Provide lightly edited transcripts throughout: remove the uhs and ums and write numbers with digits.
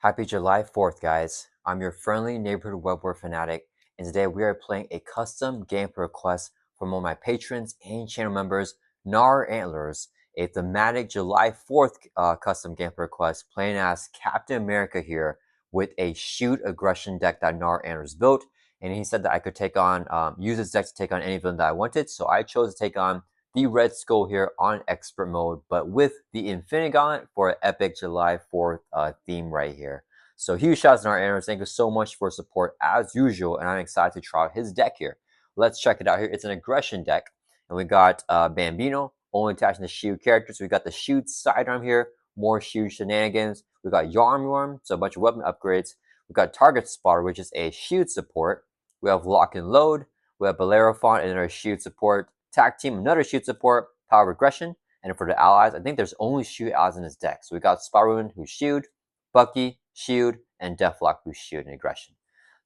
Happy July 4th, guys. I'm your friendly neighborhood Web-Warrior Fanatic, and today we are playing a custom game per request from one of my patrons and channel members, Gnarlantlers, a thematic July 4th custom game per request, playing as Captain America here with a shoot aggression deck that Gnarlantlers built. And he said that I could take on, use this deck to take on any villain that I wanted, so I chose to take on the Red Skull here on expert mode, but with the Infinity Gauntlet for an epic July 4th theme right here. So huge shouts to our Aaron. Thank you so much for support as usual, and I'm excited to try out his deck here. Let's check it out here. It's an aggression deck, and we got Bambino, only attaching the Shield characters. We got the Shield sidearm here, more Shield shenanigans. We got Yarmworm, so a bunch of weapon upgrades. We got Target Spotter, which is a Shield support. We have Lock and Load. We have Bellerophon and our Shield support. Tag Team, another Shield support. Power Regression. And for the allies, I think there's only Shield allies in this deck. So we got Spider-Woman, who's Shield, Bucky, Shield, and Deathlock, who's Shield and Aggression.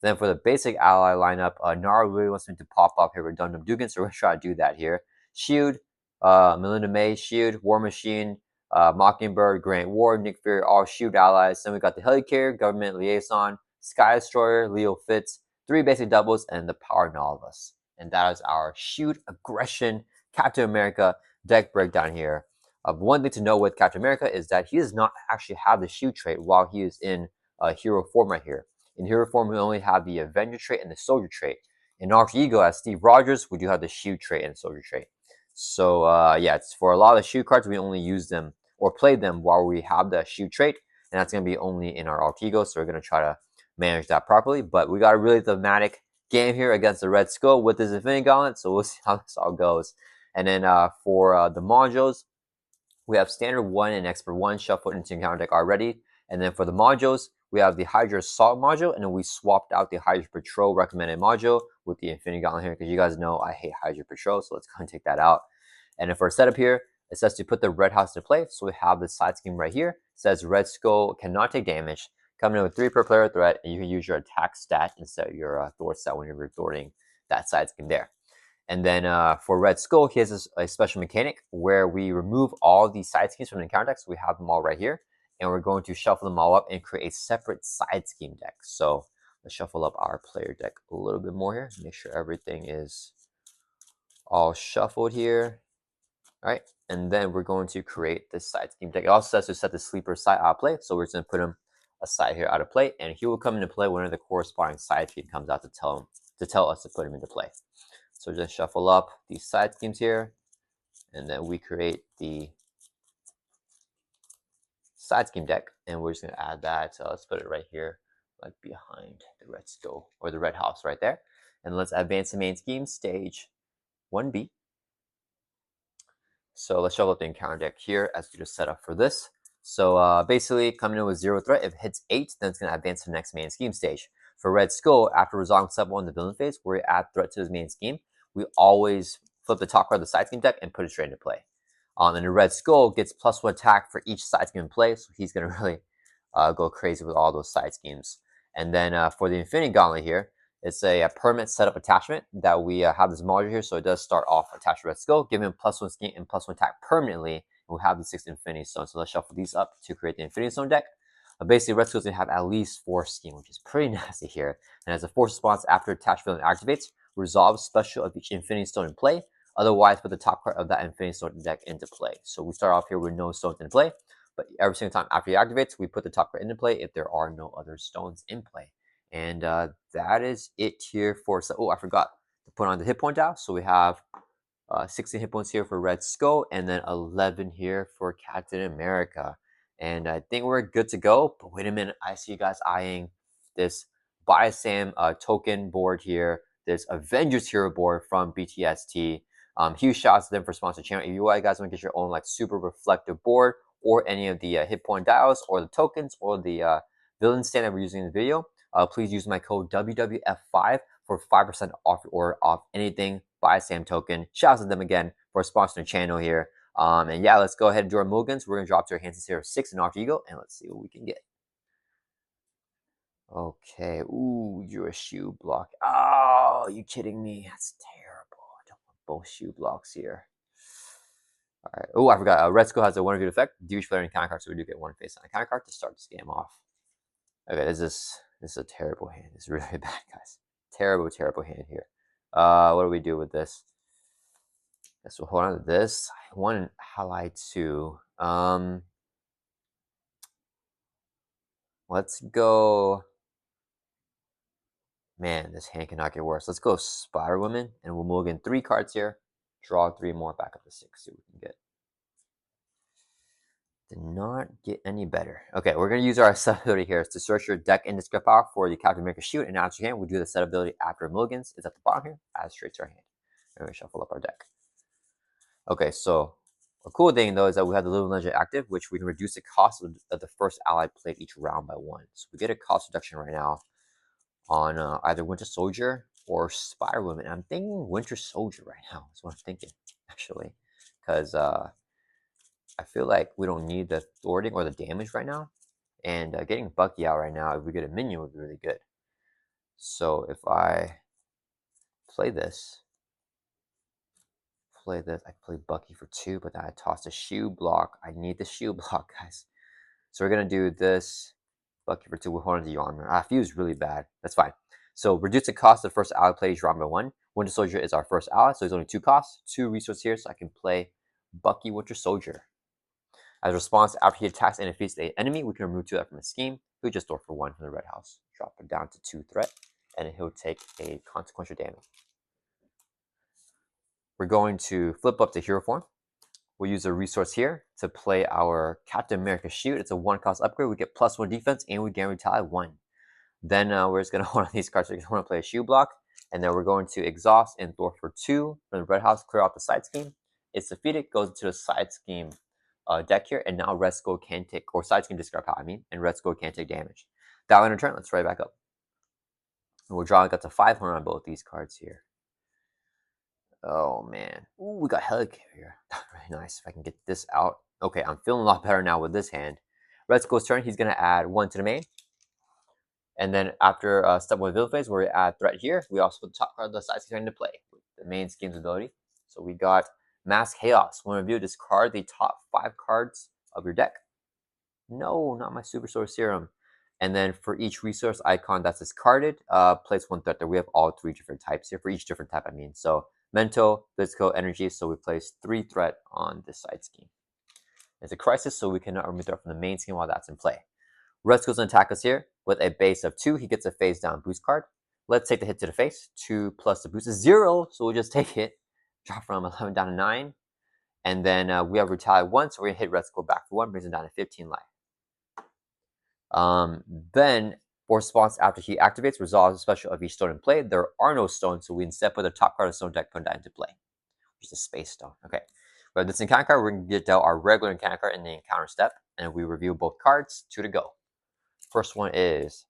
Then for the basic ally lineup, Nara really wants me to pop up here with Dum Dugan, so we're going to try to do that here. Shield, Melinda May, Shield, War Machine, Mockingbird, Grant Ward, Nick Fury, all Shield allies. Then we got the Helicarrier, Government Liaison, Sky Destroyer, Leo Fitz, 3 basic doubles, and the Power Novelist. And that is our Shield Aggression Captain America deck breakdown here. One thing to know with Captain America is that he does not actually have the Shield trait while he is in hero form right here. In hero form, we only have the Avenger trait and the Soldier trait. In Alter Ego, as Steve Rogers, we do have the Shield trait and Soldier trait. So yeah, it's for a lot of the Shield cards, we only use them or play them while we have the Shield trait, and that's going to be only in our Alter Ego, so we're going to try to manage that properly. But we got a really thematic game here against the Red Skull with this Infinity Gauntlet, so we'll see how this all goes. And then for the modules, we have Standard 1 and Expert 1 shuffled into your counter deck already. And then for the modules, we have the Hydra Assault module, and then we swapped out the Hydra Patrol recommended module with the Infinity Gauntlet here, because you guys know I hate Hydra Patrol, so let's go and take that out. And then for our setup here, it says to put the Red House into play, so we have the side scheme right here. It says Red Skull cannot take damage, coming in with 3 per player threat, and you can use your attack stat instead of your Thor stat when you're thwarting that side scheme there. And then for Red Skull, he has a special mechanic where we remove all the side schemes from the encounter deck. So we have them all right here. And we're going to shuffle them all up and create a separate side scheme deck. So let's shuffle up our player deck a little bit more here. Make sure everything is all shuffled here. All right. And then we're going to create this side scheme deck. It also says to set the sleeper side out of play. So we're just going to put him aside here out of play. And he will come into play whenever the corresponding side scheme comes out to tell us to put him into play. So just shuffle up these side schemes here, and then we create the side scheme deck, and we're just going to add that. So let's put it right here, like behind the Red Skull, or the Red House right there. And let's advance the main scheme, stage 1B. So let's shuffle up the encounter deck here as we just set up for this. So basically, coming in with 0 threat, if it hits 8, then it's going to advance to the next main scheme stage. For Red Skull, after resolving step 1 in the villain phase, where we add threat to his main scheme, we always flip the top card of the side scheme deck and put it straight into play. And the Red Skull gets +1 attack for each side scheme in play, so he's going to really go crazy with all those side schemes. And then for the Infinity Gauntlet here, it's a permanent setup attachment that we have this module here, so it does start off attached to Red Skull, giving him +1 scheme and +1 attack permanently, and we'll have the 6 Infinity Stones. So let's shuffle these up to create the Infinity Stone deck. Basically, Red Skull's going to have at least 4 scheme, which is pretty nasty here. And as a force response after attached villain activates, resolve special of each Infinity Stone in play. Otherwise, put the top card of that Infinity Stone deck into play. So we start off here with no stones in play, but every single time after he activates, we put the top card into play if there are no other stones in play. And that is it here for... Oh, I forgot to put on the hit point dial. So we have 16 hit points here for Red Skull, and then 11 here for Captain America. And I think we're good to go. But wait a minute, I see you guys eyeing this Buy Sam token board here. This Avengers hero board from BTST. Huge shouts to them for sponsoring the channel. If you guys want to get your own like super reflective board, or any of the hit point dials, or the tokens, or the villain stand that we're using in the video, please use my code WWF5 for 5% off your order off anything Buy Sam token. Shouts to them again for sponsoring the channel here. And yeah, let's go ahead and do our mulligans. We're going to drop to our hands here of 6 in Alter Ego, and let's see what we can get. Okay, ooh, you're a shoe block. Oh, you kidding me? That's terrible. I don't want both shoe blocks here. All right. Oh, I forgot. Red Skull has a 1 of effect. Do each player in counter card, so we do get 1 face on a counter card to start this game off. Okay, this is a terrible hand. It's really bad, guys. Terrible hand here. What do we do with this? Guess we'll hold on to this. I want an ally too. Let's go. Man, this hand cannot get worse. Let's go Spider-Woman, and we'll move in 3 cards here. Draw 3 more, back up to 6. See what we can get. Did not get any better. Okay, we're going to use our set ability here to search your deck in discard power for the Captain America S.H.I.E.L.D. and after your hand, we'll do the set ability after Mulligans. It's at the bottom here, add straight to our hand. And we shuffle up our deck. Okay, so a cool thing though is that we have the Living Legend active, which we can reduce the cost of the first ally played each round by 1. So we get a cost reduction right now on either Winter Soldier or Spider-Woman. I'm thinking Winter Soldier right now. That's what I'm thinking, actually, because I feel like we don't need the thwarting or the damage right now, and getting Bucky out right now, if we get a minion, would be really good. So if I play this, I play Bucky for 2, but then I toss the shield block. I need the shield block, guys. So we're gonna do this. Bucky for 2 with Horn of the Armor. Fuse really bad. That's fine. So reduce the cost of the first ally played each round by 1. Winter Soldier is our first ally, so there's only 2 costs. 2 resources here, so I can play Bucky Winter Soldier. As a response, after he attacks and defeats the enemy, we can remove 2 from his scheme. He'll just store for 1 from the red house. Drop it down to 2 threat, and he'll take a consequential damage. We're going to flip up to hero form. We'll use a resource here to play our Captain America S.H.I.E.L.D. It's a 1-cost upgrade. We get +1 defense, and we guarantee 1. Then we're just going to hold on these cards. We're going to play a shield block, and then we're going to exhaust and throw for 2 from the red house, clear out the side scheme. It's defeated, goes into the side scheme deck here, and now Red Skull can take, or side scheme discard power, and Red Skull can't take damage. That one in turn, let's right back up. And we're drawing up to 500 on both these cards here. Oh man. Ooh, we got Helicarrier. Really nice. If I can get this out. Okay, I'm feeling a lot better now with this hand. Red Skull's turn, he's going to add 1 to the main. And then after step 1 Villain Phase, where we add threat here, we also put the top card of the side scheme into play with the main scheme's ability. So we got Mass Chaos. When we review, discard the top 5 cards of your deck. No, not my Super Source Serum. And then for each resource icon that's discarded, place 1 threat there. We have all 3 different types here. For each different type, So mental, physical, energy. So we place 3 threat on this side scheme. It's a crisis, so we cannot remove threat from the main scheme while that's in play. Red Skull's going to attack us here with a base of 2. He gets a face down boost card. Let's take the hit to the face. 2 plus the boost is 0, so we'll just take it. Drop from 11 down to 9. And then we have retaliate 1, so we're going to hit Red Skull back for 1, brings him down to 15 life. Then, for response after he activates, resolves the special of each stone in play. There are no stones, so we instead put the top card of the stone deck, put that into play. Which is a space stone. Okay. But this encounter card, we're going to get dealt our regular encounter card in the encounter step, and we review both cards. 2 to go. First one is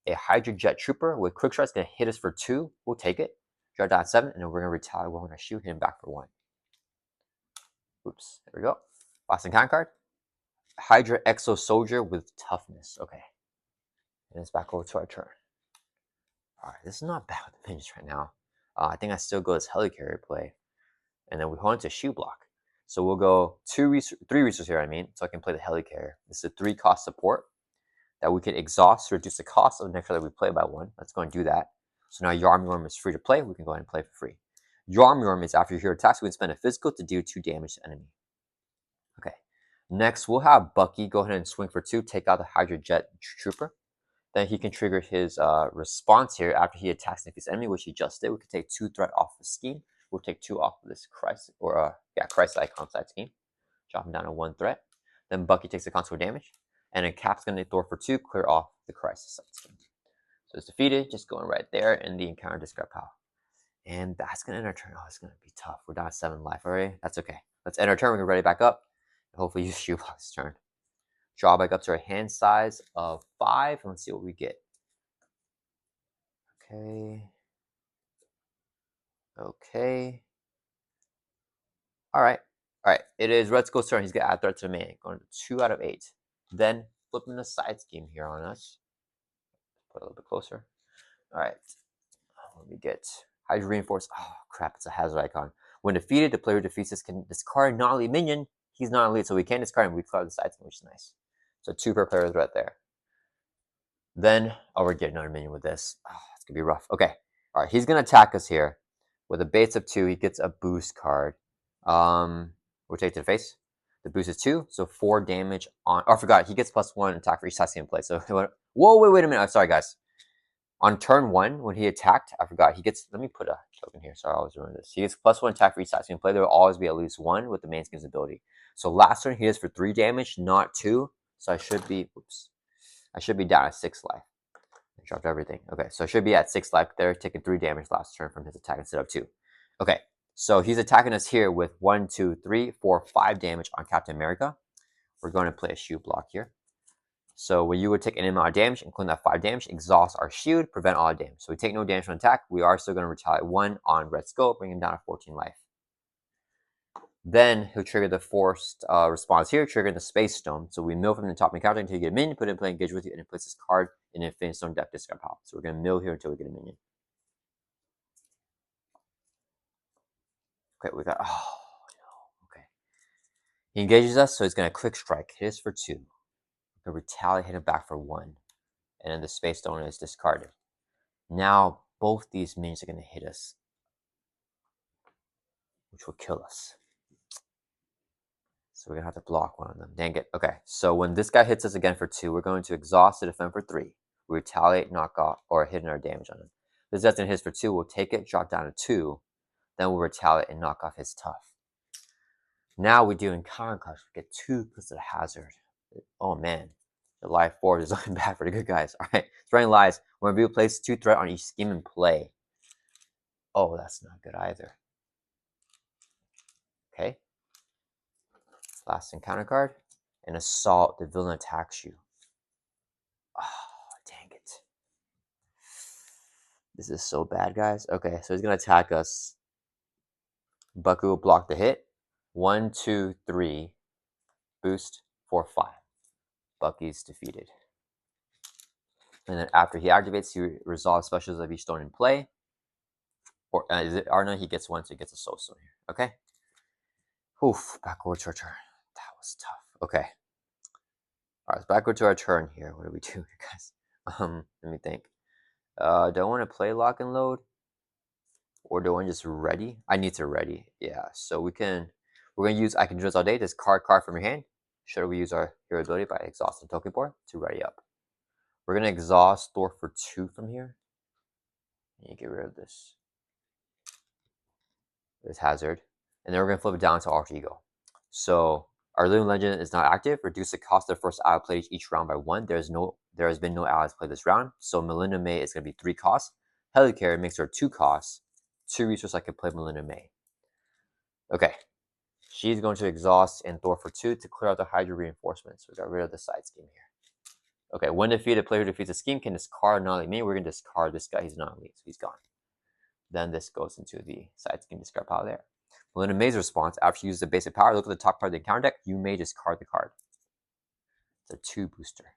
a Hydra Jet Trooper with Quick Strike. It's going to hit us for 2. We'll take it. Draw down 7, and then we're going to retaliate 1 when I shoot him back for 1. Oops. There we go. Last encounter card. Hydra Exo Soldier with Toughness. Okay. And it's back over to our turn. Alright, this is not bad with the minions right now. I think I still go this Helicarrier play. And then we hold into Shield Block. So we'll go 3 resources here, so I can play the Helicarrier. This is a 3-cost support that we can exhaust to reduce the cost of the next card that we play by 1. Let's go and do that. So now Yarmyorm is free to play. We can go ahead and play for free. Yarmyorm is after your hero attacks, we can spend a physical to do 2 damage to enemy. Okay. Next, we'll have Bucky go ahead and swing for 2, take out the Hydra Jet Trooper. Then he can trigger his response here after he attacks his enemy, which he just did. We can take 2 threat off the scheme. We'll take 2 off of this crisis, or crisis icon side scheme. Drop him down to 1 threat. Then Bucky takes the consequential damage. And then Cap's going to throw for 2, clear off the crisis side scheme. So it's defeated, just going right there in the encounter discard power. And that's going to end our turn. Oh, it's going to be tough. We're down to 7 life already. That's okay. Let's end our turn. We're going to ready back up. Hopefully use Shoebox turn. Draw back up to our hand size of 5. And let's see what we get. Okay. Okay. Alright. Alright. It is Red Skull's turn. He's going to add threat to the main. Going to 2 out of 8. Then flipping the side scheme here on us. Put a little bit closer. Alright. What do we get? Hydra Reinforce. Oh, crap. It's a hazard icon. When defeated, the player who defeats this can discard non-elite minion. He's not elite, so we can't discard him. We clear the side scheme, which is nice. So 2 per player is right there. Then, oh, we're getting another minion with this. Oh, it's gonna be rough. Okay, all right. He's gonna attack us here with a base of 2. He gets a boost card. Rotate to the face. The boost is 2, so 4 damage on. Oh, I forgot. He gets +1 attack for each side in play. So, whoa, wait a minute. I'm sorry, guys. On turn 1, when he attacked, I forgot. He gets. Let me put a token here. Sorry, I was doing this. He gets +1 attack for each side in play. There will always be at least 1 with the main skin's ability. So last turn he is for 3 damage, not 2. So I should be. Oops. I should be down at 6 life. I dropped everything. Okay, so I should be at 6 life there, taking 3 damage last turn from his attack instead of 2. Okay, so he's attacking us here with 1, 2, 3, 4, 5 damage on Captain America. We're going to play a shield block here. So when you would take any amount of damage, including that 5 damage, exhaust our shield, prevent all damage. So we take no damage from attack. We are still going to retaliate 1 on Red Skull, bring him down to 14 life. Then he'll trigger the forced response here, triggering the Space Stone. So we mill from the top of the counter until you get a minion, put it in play, engage with you, and it puts this card in Infinity Stone deck discard pile. So we're going to mill here until we get a minion. Okay, we got, oh no, okay. He engages us, so he's going to quick strike. Hit us for 2. We're going to retaliate, hit him back for 1. And then the Space Stone is discarded. Now, both these minions are going to hit us, which will kill us. So we're going to have to block one of them. Dang it. Okay, so when this guy hits us again for 2, we're going to exhaust to defend for 3. We retaliate, knock off, or hit our damage on him. This guy's going to hit us for 2. We'll take it, drop down to 2. Then we'll retaliate and knock off his tough. Now we do encounter cards. We get 2 plus the hazard. Oh man, the life forward is looking bad for the good guys. All right, Threatening Lies. When review, place 2 threat on each scheme in play. Oh, that's not good either. Okay. Last encounter card. An Assault. The villain attacks you. Oh, dang it. This is so bad, guys. Okay, so he's going to attack us. Bucku will block the hit. 1, 2, 3. Boost. 4, 5. Bucky's defeated. And then after he activates, he resolves specials of each stone in play. Or is it Arna? He gets 1, so he gets a soul stone here. Okay. Oof, backward to our turn. That was tough. Okay. All right, backward to our turn here. What do we do, guys? Let me think. Do I want to play lock and load? Or do I want to just ready? I need to ready. Yeah, so we're going to use I Can Do This All Day, this card from your hand. Should we use our hero ability by exhausting token board to ready up? We're going to exhaust Thor for 2 from here. And you get rid of this hazard. And then we're going to flip it down to Alter Ego. So our Living Legend is not active. Reduce the cost of first ally played each round by 1. There has been no allies played this round. So Melinda May is going to be 3 costs. Helicarrier makes her 2 costs. 2 resources I can play Melinda May. Okay. She's going to exhaust and Thor for 2 to clear out the Hydra reinforcements. We got rid of the side scheme here. Okay, when defeated, player who defeats a scheme can discard not elite me. We're going to discard this guy. He's not elite, so he's gone. Then this goes into the side scheme discard pile there. Melinda May's response, after you use the basic power, look at the top part of the encounter deck, you may discard the card. It's a 2 booster.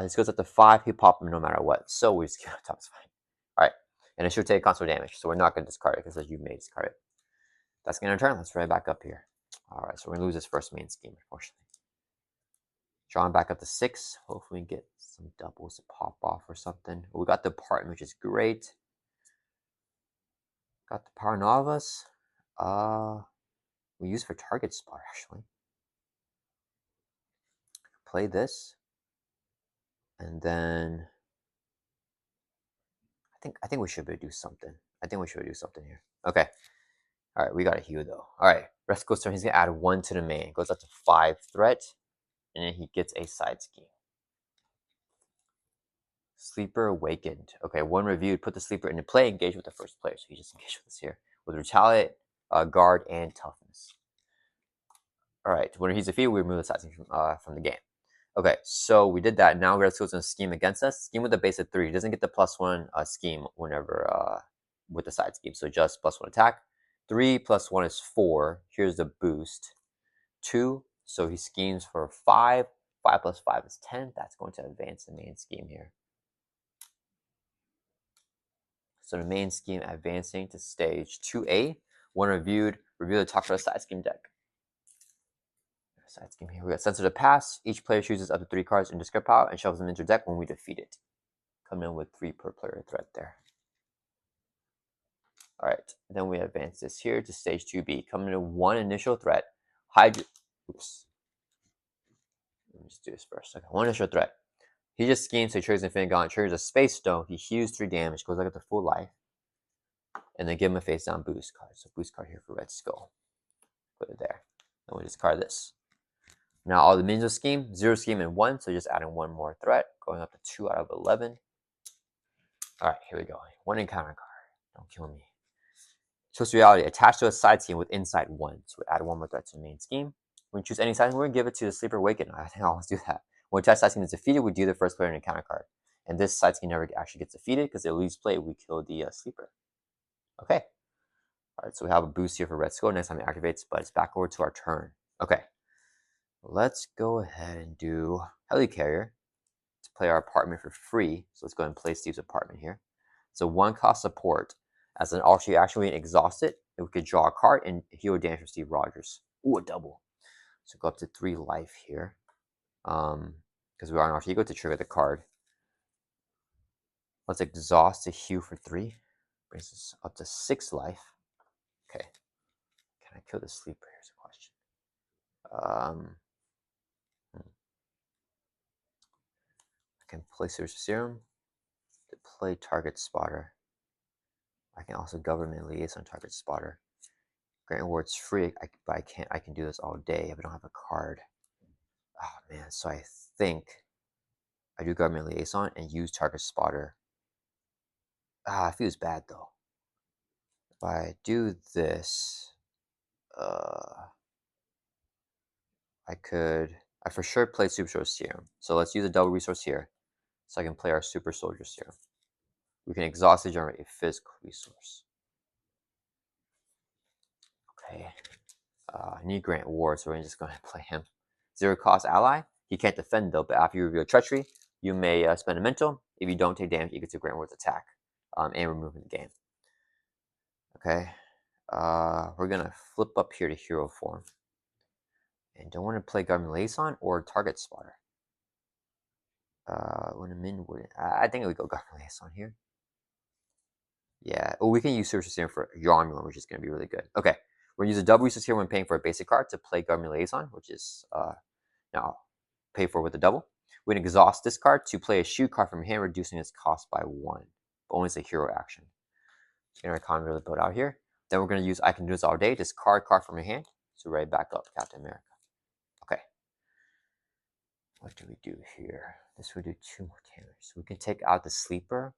This goes up to 5, he pop them no matter what. So we just get on top, it's fine. Alright, and it should take console damage, so we're not going to discard it because you may discard it. That's going to turn. Let's right back up here. Alright, so we're going to lose this first main scheme, unfortunately. Drawing back up to 6. Hopefully we get some doubles to pop off or something. We got the Parton, which is great. Got the Power Novas. We use for target spot, actually. Play this. And then I think we should be able to do something. I think we should do something here. Okay. Alright, we got a heal though. Alright, rest goes turn. He's gonna add 1 to the main. It goes up to 5 threat. And then he gets a side scheme. Sleeper Awakened. Okay, 1 reviewed. Put the sleeper into play. Engage with the first player. So he just engaged with us here. With Retaliate, Guard, and Toughness. Alright, when he's defeated, we remove the side scheme from the game. Okay, so we did that. Now we're going to go to scheme against us. Scheme with a base of 3. He doesn't get the +1 scheme whenever with the side scheme. So just +1 attack. 3 + 1 is 4. Here's the boost. 2. So he schemes for 5. 5 + 5 is 10. That's going to advance the main scheme here. So the main scheme advancing to stage 2A. When reviewed, review the top of the side scheme deck. Side scheme here. We got Sensor to Pass. Each player chooses up to 3 cards in discard pile and shovels them into their deck when we defeat it. Coming in with 3 per player threat there. Alright, then we advance this here to stage 2B. Coming in 1 initial threat. Oops. Let me just do this first. Okay, 1 initial threat. He just schemes, so he triggers Infinity Gauntlet, triggers a Space Stone. He heals 3 damage, goes like at the full life. And then give him a face down boost card. So boost card here for Red Skull. Put it there. And we discard this. Now all the minions of scheme, 0 scheme and 1, so just adding 1 more threat, going up to 2 out of 11. Alright, here we go. 1 encounter card. Don't kill me. Twist Reality, attached to a side scheme with inside 1. So we add 1 more threat to the main scheme. When we choose any side scheme, we're going to give it to the Sleeper Awaken. I think I always do that. When attached side scheme is defeated, we do the first player an encounter card. And this side scheme never actually gets defeated because it leaves play. We kill the Sleeper. Okay. Alright, so we have a boost here for Red Skull next time it activates, but it's back over to our turn. Okay. Let's go ahead and do Helicarrier to play our apartment for free. So let's go ahead and play Steve's apartment here. So 1 cost support. As an option, actually exhaust it, and we could draw a card and heal damage for Steve Rogers. Ooh, a double. So go up to 3 life here. Because we are on our ego to trigger the card. Let's exhaust to heal for 3. Brings us up to 6 life. Okay. Can I kill the Sleeper? Here's a question. I can play Search Serum to play Target Spotter. I can also Government Liaison Target Spotter. Grant Ward's free, but I can't. I can do this all day if I don't have a card. Oh man, so I think I do Government Liaison and use Target Spotter. It feels bad though. If I do this, I for sure play Super Soldier Serum. So let's use a double resource here, so I can play our Super Soldier Serum. We can exhaust to generate a physical resource. Okay. I need Grant Ward, so we're just going to play him. 0 cost ally. He can't defend though, but after you reveal Treachery, you may spend a mental. If you don't take damage, you get to Grant Ward's attack and remove him from the game. Okay. We're going to flip up here to hero form. And don't want to play Government Liaison or Target Spotter. When I'm in, I think we go Government Liaison here. Yeah. Oh, we can use Search Serum for Yarmulon, which is going to be really good. Okay. We're going to use a double resource here when paying for a basic card to play Government Liaison, which is now pay for with a double. We're going to exhaust this card to play a shoot card from hand, reducing its cost by 1. But only as a hero action. So our economy really built out here. Then we're going to use I can do this all day. Discard card from your hand to right back up Captain America. Okay. What do we do here? This would do 2 more damage. So we can take out the Sleeper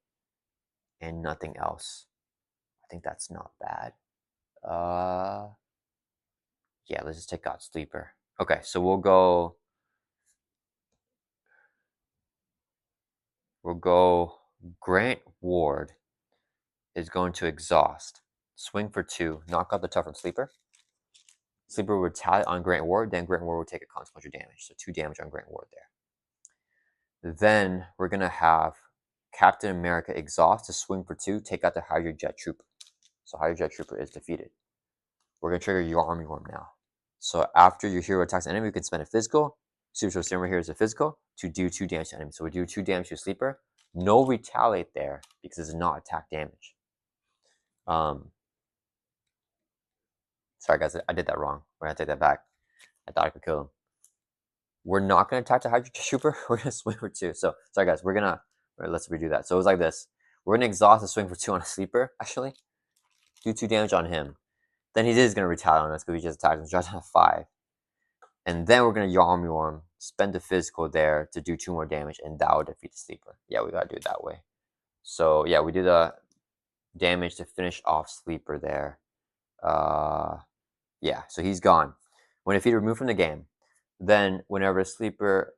and nothing else. I think that's not bad. Yeah, let's just take out Sleeper. Okay, so we'll go Grant Ward is going to exhaust. Swing for 2, knock out the tougher Sleeper. Sleeper will retaliate on Grant Ward, then Grant Ward will take a consequential damage. So 2 damage on Grant Ward there. Then we're going to have Captain America exhaust to swing for 2, take out the Hydra Jet Trooper. So Hydra Jet Trooper is defeated. We're going to trigger your Army Worm now. So after your hero attacks an enemy, you can spend a physical. Super Serum right here is a physical to do 2 damage to enemy. So we do 2 damage to Sleeper. No retaliate there because it's not attack damage. Sorry guys, I did that wrong. We're going to take that back. I thought I could kill him. We're not going to attack the Hydra Trooper. We're going to swing for 2. So, sorry guys, let's redo that. So it was like this. We're going to exhaust and swing for 2 on a Sleeper, actually. Do 2 damage on him. Then he is going to retaliate on us because we just attacked him. Draw down 5. And then we're going to Army Worm, spend the physical there to do 2 more damage, and that will defeat the Sleeper. Yeah, we got to do it that way. So, yeah, we do the damage to finish off Sleeper there. Yeah, so he's gone. When defeated, removed from the game. Then whenever Sleeper,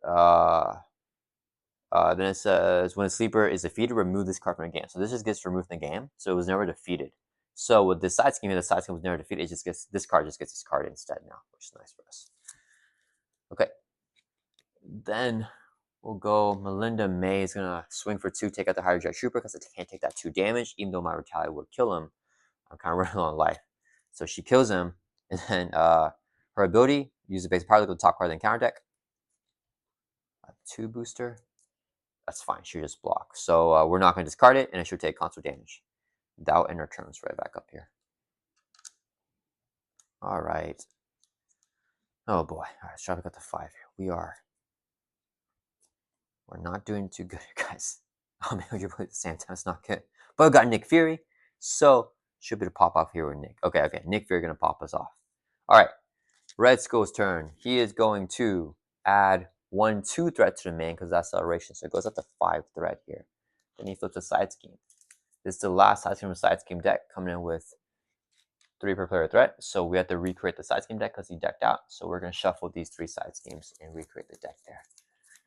then it says, when a Sleeper is defeated, remove this card from the game. So this just gets removed from the game, so it was never defeated. So with this side scheme, the side scheme was never defeated. It just gets, this card just gets this card instead now, which is nice for us. Okay. Then we'll go Melinda May is going to swing for 2, take out the Hydra Jet Trooper because it can't take that 2 damage, even though my retaliate would kill him. I'm kind of running on life. So she kills him, and then her ability, Use the basic power to go top card, then counter deck. 2 booster. That's fine. She just block. So we're not going to discard it, and it should take constant damage. That'll end our turns right back up here. All right. Oh boy. All right, let's try to get the 5 here. We're not doing too good, guys. Oh man, you're playing at the same time. It's not good. But I got Nick Fury, so should be able to pop off here with Nick. Okay. Nick Fury gonna pop us off. All right. Red Skull's turn. He is going to add 1/2 threat to the main because that's acceleration. So it goes up to 5 threat here. Then he flips a side scheme. This is the last side scheme of side scheme deck, coming in with 3 per player threat. So we have to recreate the side scheme deck because he decked out. So we're gonna shuffle these 3 side schemes and recreate the deck there.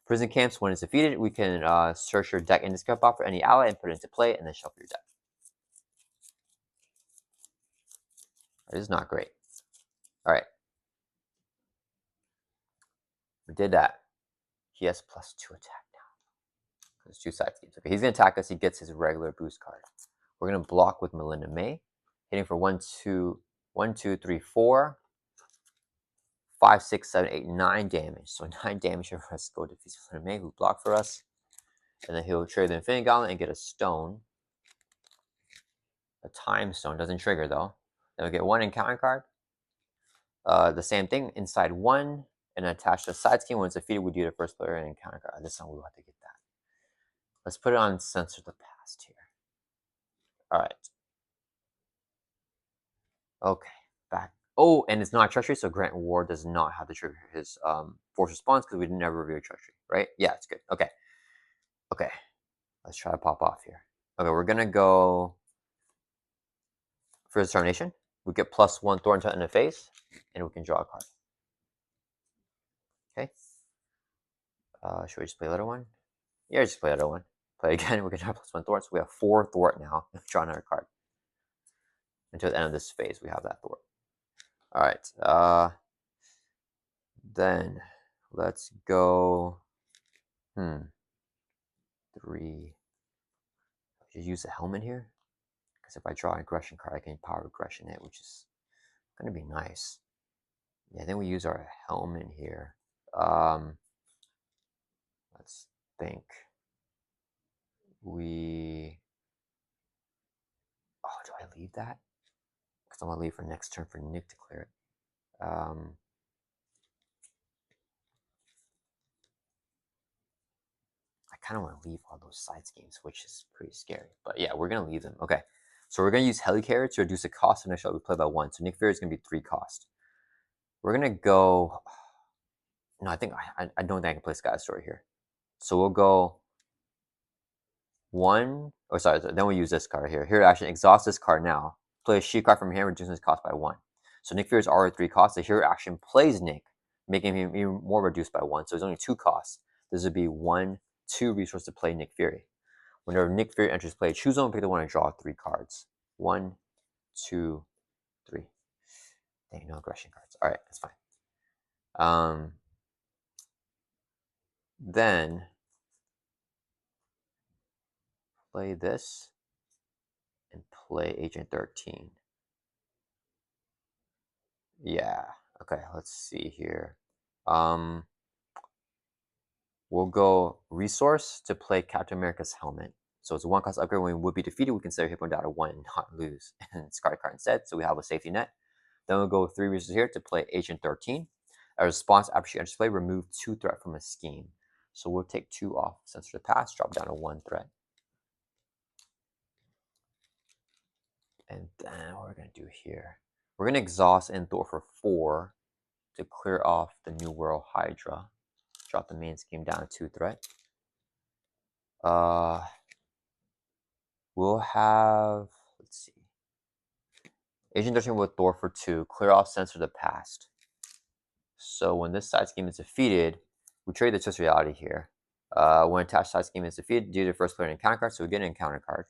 Prison camps, when it's defeated, we can search your deck in discard pile for any ally and put it into play, and then shuffle your deck. That is not great. All right. We did that. He has +2 attack now. There's 2 side schemes. Okay, he's going to attack us. He gets his regular boost card. We're going to block with Melinda May, hitting for 1, 2, 3, 4, 5, 6, 7, 8, 9 damage. So 9 damage for us to go defeat Melinda May, who blocked for us. And then he'll trade the Infinity Gauntlet and get a stone. A time stone. Doesn't trigger, though. Then we'll get 1 encounter card. The same thing, inside 1, and attach the side scheme. When it's defeated, we do the first player and encounter card. This time we'll have to get that. Let's put it on Censor the Past here. All right. Okay, back. Oh, and it's not treachery, so Grant Ward does not have to trigger his force response because we never reveal treachery, right? Yeah, it's good. Okay. Let's try to pop off here. Okay, we're gonna go for determination. We get +1 Thorn in the face, and we can draw a card. Okay. Should we just play the other one? Yeah, just play the other one. Play again. We're gonna draw +1 Thorn, so we have 4 Thwart now. Draw another card. Until the end of this phase, we have that Thwart. All right. Then let's go. 3. Just use the helmet here, because if I draw an aggression card, I can power aggression it, which is gonna be nice. Yeah, then we use our helmet here. Let's think. Do I leave that? Because I'm gonna leave for next turn for Nick to clear it. I kind of want to leave all those side schemes, which is pretty scary. But yeah, we're gonna leave them. Okay, so we're gonna use Helicarrier to reduce the cost of initial we play by 1. So Nick Fury is gonna be 3 cost. We're gonna go. No, I think I don't think I can play Sky Story here. So we'll go 1. Oh, sorry. Then we'll use this card here. Here, action, exhaust this card now. Play a She card from here, reducing his cost by 1. So Nick Fury is already 3 costs. The hero action plays Nick, making him even more reduced by 1. So it's only 2 costs. This would be 1, 2 resource to play Nick Fury. Whenever Nick Fury enters play, choose one, pick the one, and draw 3 cards. 1, 2, 3. Dang, no aggression cards. All right, that's fine. Then play this and play Agent 13. Yeah. Okay, let's see here. We'll go resource to play Captain America's helmet. So it's a 1 cost upgrade. When we would be defeated, we consider hit point down to 1 and not lose and discard a card instead. So we have a safety net. Then we'll go 3 resources here to play Agent 13. A response after she enters play, remove 2 threat from a scheme. So we'll take 2 off. Censor the Past, drop down to 1 threat. And then what we're going to do here, we're going to exhaust and Thor for 4 to clear off the New World Hydra. Drop the main scheme down to 2 threat. We'll have, let's see, Agent 13 with Thor for 2, clear off Censor the Past. So when this side scheme is defeated, we trade the Twist Reality here. When attached side scheme is defeated, do the first player encounter card, so we get an encounter card.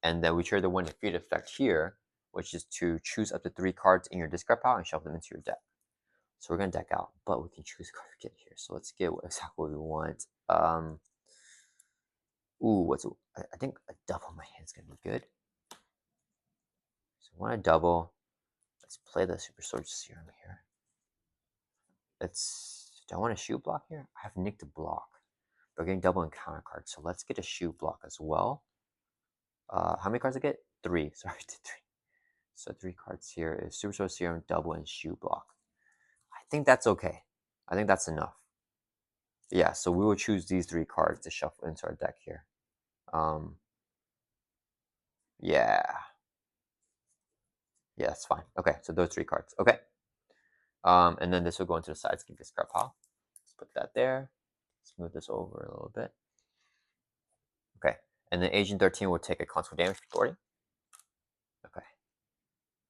And then we trade the 1 defeat effect here, which is to choose up to 3 cards in your discard pile and shuffle them into your deck. So we're gonna deck out, but we can choose a card to get here. So let's get exactly what we want. I think a double in my hand is gonna be good. So I want a double. Let's play the Super Soldier Serum here. Do I want a S.H.I.E.L.D block here? I have Nick to block. We're getting double encounter cards, so let's get a S.H.I.E.L.D block as well. How many cards I get? 3. Sorry, 3. So 3 cards here is Super Soul Serum, double, and S.H.I.E.L.D block. I think that's okay. I think that's enough. Yeah, so we will choose these 3 cards to shuffle into our deck here. Yeah. Yeah, that's fine. Okay, so those 3 cards. Okay. And then this will go into the side scheme discard pile. Let's put that there. Smooth this over a little bit. Okay. And then Agent 13 will take a constant damage recording. Okay.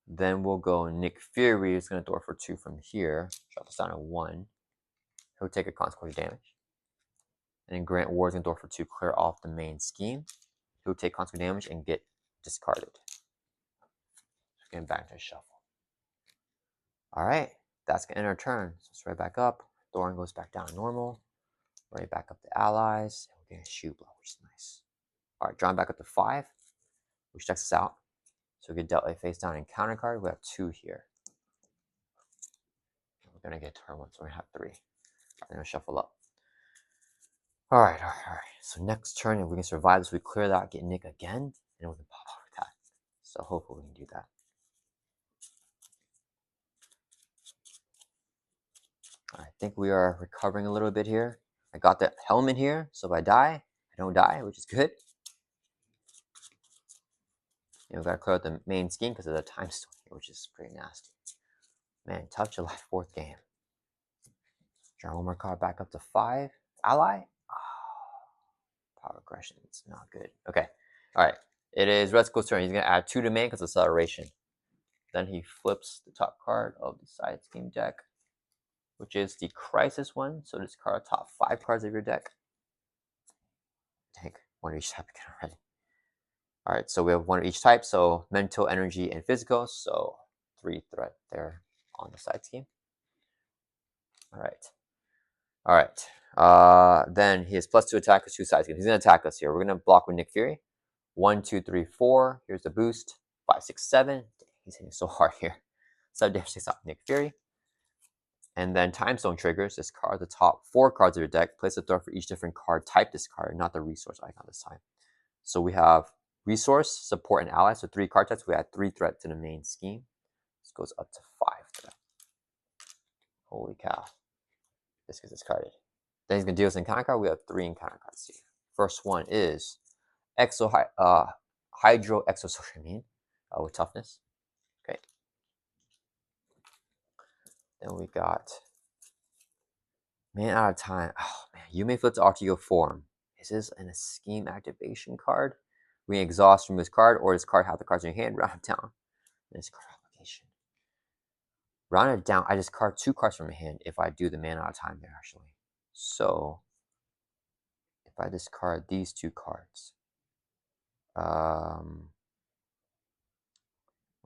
Then we'll go Nick Fury is going to throw for 2 from here. Drop this down to 1. He'll take a consequence damage. And then Grant Ward's going to throw for 2, clear off the main scheme. He'll take consequence damage and get discarded. Getting back to the shuffle. Alright, that's going to end our turn. So it's right back up. Thorin goes back down to normal. Right back up to allies. And we're getting a S.H.I.E.L.D block, which is nice. Alright, drawing back up to 5, which checks us out. So we get dealt a face down encounter card. We have 2 here. We're going to get turn 1, so we're going to have 3. I'm going to shuffle up. Alright. So next turn, if we can survive this, we clear that, get Nick again, and we can pop off that. So hopefully we can do that. I think we are recovering a little bit here. I got the helmet here, so if I die, I don't die, which is good. You know, gotta clear out the main scheme because of the time stone here, which is pretty nasty. Man, tough July 4th game. Draw one more card back up to 5. Ally? Oh, power aggression. It's not good. Okay. Alright. It is Red Skull's turn. He's gonna add 2 to main because of acceleration. Then he flips the top card of the side scheme deck, which is the Crisis one. So discard top 5 cards of your deck. Take 1 of each type again already. Alright, so we have 1 of each type. So mental, energy, and physical. So 3 threat there on the side scheme. Alright. Then he has +2 attack with 2 side schemes. He's going to attack us here. We're going to block with Nick Fury. 1, 2, 3, 4. Here's the boost. 5, 6, 7. He's hitting so hard here. 7 damage takes out Nick Fury. And then Time Stone triggers. Discard the top 4 cards of your deck. Place a threat for each different card type discard, not the resource icon this time. So we have resource, support, and ally. So 3 card types. We add 3 threat to the main scheme. This goes up to 5 threat. Holy cow. This gets discarded. Then he's going to deal us an encounter card. We have 3 encounter cards here. First one is Hydro Exosocial with toughness. Okay. Then we got Man Out of Time. Oh man, you may flip to alter your form. Is this a scheme activation card? We exhaust from this card, or this card have the cards in your hand, round it down. This card application. Round it down, I discard 2 cards from my hand if I do the Man Out of Time there actually. So if I discard these 2 cards, what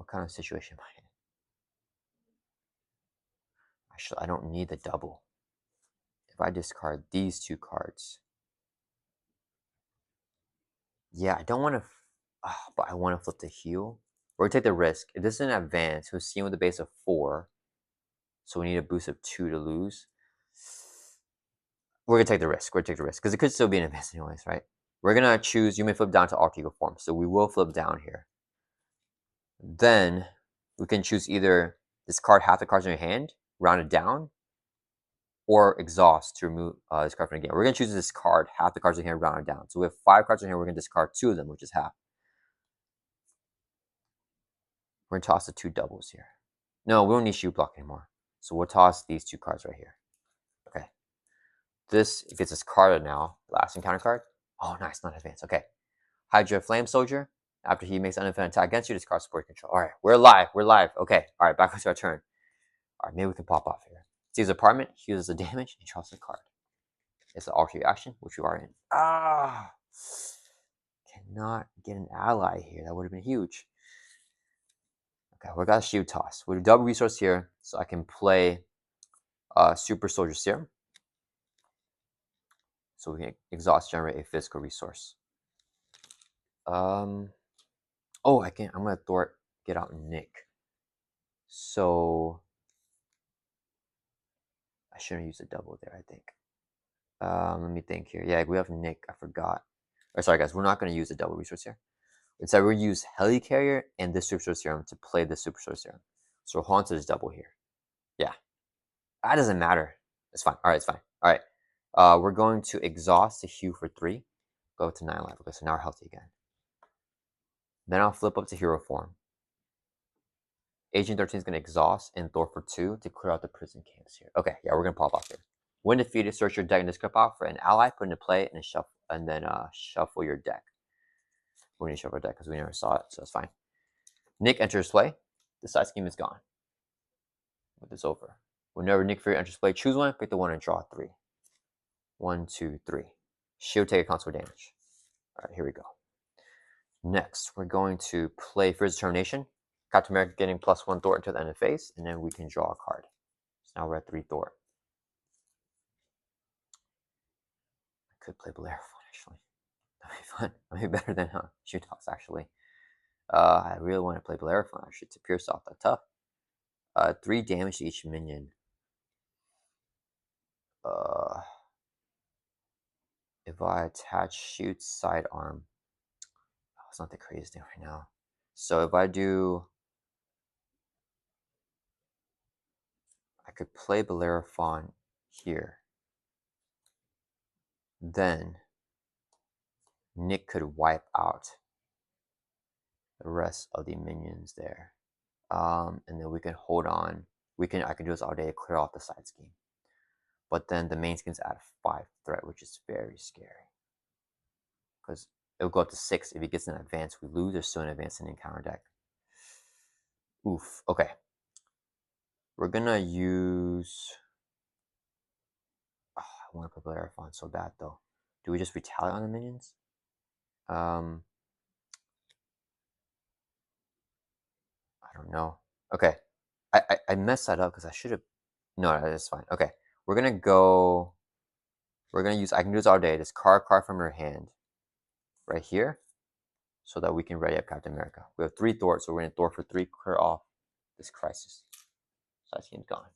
kind of situation am I in? Actually, I don't need the double. If I discard these 2 cards, yeah, I don't want to, but I want to flip the heal. We're gonna take the risk. If this is an advance, who's seen with a base of 4, so we need a boost of 2 to lose. We're gonna take the risk. We're gonna take the risk because it could still be an advance anyways, right? We're gonna choose. You may flip down to alter ego form, so we will flip down here. Then we can choose either discard half the cards in your hand, round it down, or exhaust to remove this card from the game. We're going to choose to discard half the cards in here, round it down. So we have 5 cards in here. We're going to discard 2 of them, which is half. We're going to toss the 2 doubles here. No, we don't need S.H.I.E.L.D block anymore. So we'll toss these 2 cards right here. Okay. This gets discarded now. Last encounter card. Oh, nice. Not advanced. Okay. Hydra Flame Soldier. After he makes an unoffended attack against you, discard support control. All right. We're live. We're live. Okay. All right. Back to our turn. All right. Maybe we can pop off here. See his apartment. He uses the damage and draws the card. It's an alter action, which you are in. Cannot get an ally here. That would have been huge. Okay, we got a S.H.I.E.L.D toss. We have double resource here, so I can play Super Soldier Serum. So we can exhaust, generate a physical resource. Oh, I can. I'm gonna Thor get out Nick. So shouldn't use a double there, I think. Let me think here. Yeah, we have Nick. I forgot. Or sorry, guys, we're not going to use a double resource here. Instead, we'll use Helicarrier and this Super Source Serum to play the Super Source Serum. So we'll hold on to this double here. Yeah, that doesn't matter. It's fine. All right, it's fine. All right. We're going to exhaust the Hue for 3. Go to 9 life. Okay, so now we're healthy again. Then I'll flip up to Hero Form. Agent 13 is going to exhaust and Thor for 2 to clear out the prison camps here. Okay, yeah, we're going to pop off here. When defeated, search your deck and discard out for an ally, put into play, and then shuffle your deck. We need to shuffle our deck because we never saw it, so it's fine. Nick enters play. The side scheme is gone. With this over. Whenever Nick Fury enters play, choose one, pick the one, and draw 3. 1, 2, 3. She'll take a console damage. All right, here we go. Next, we're going to play Fierce Determination. Captain America getting +1 Thor until the end of phase, and then we can draw a card. So now we're at 3 Thor. I could play Bellerophon, actually. That'd be fun. That'd be better than Shoot Toss, actually. I really want to play Bellerophon, actually, to pierce off that tough. 3 damage to each minion. If I attach Shoot's sidearm, it's not the craziest thing right now. So if I do, I could play Bellerophon here. Then Nick could wipe out the rest of the minions there. And then we can hold on. I can do this all day to clear off the side scheme. But then the main scheme's at 5 threat, which is very scary. Because it'll go up to 6 if he gets an advance. We lose, there's still an advance in the encounter deck. Oof. Okay. We're gonna use. Oh, I want to play Bellerophon so bad though. Do we just retaliate on the minions? I don't know. Okay. I messed that up because I should have. No, that's fine. Okay. We're gonna go. We're gonna use. I can do this all day. Discard card from your hand, right here, so that we can ready up Captain America. We have 3 Thor, so we're gonna Thor for 3, clear off this crisis. Side scheme's gone.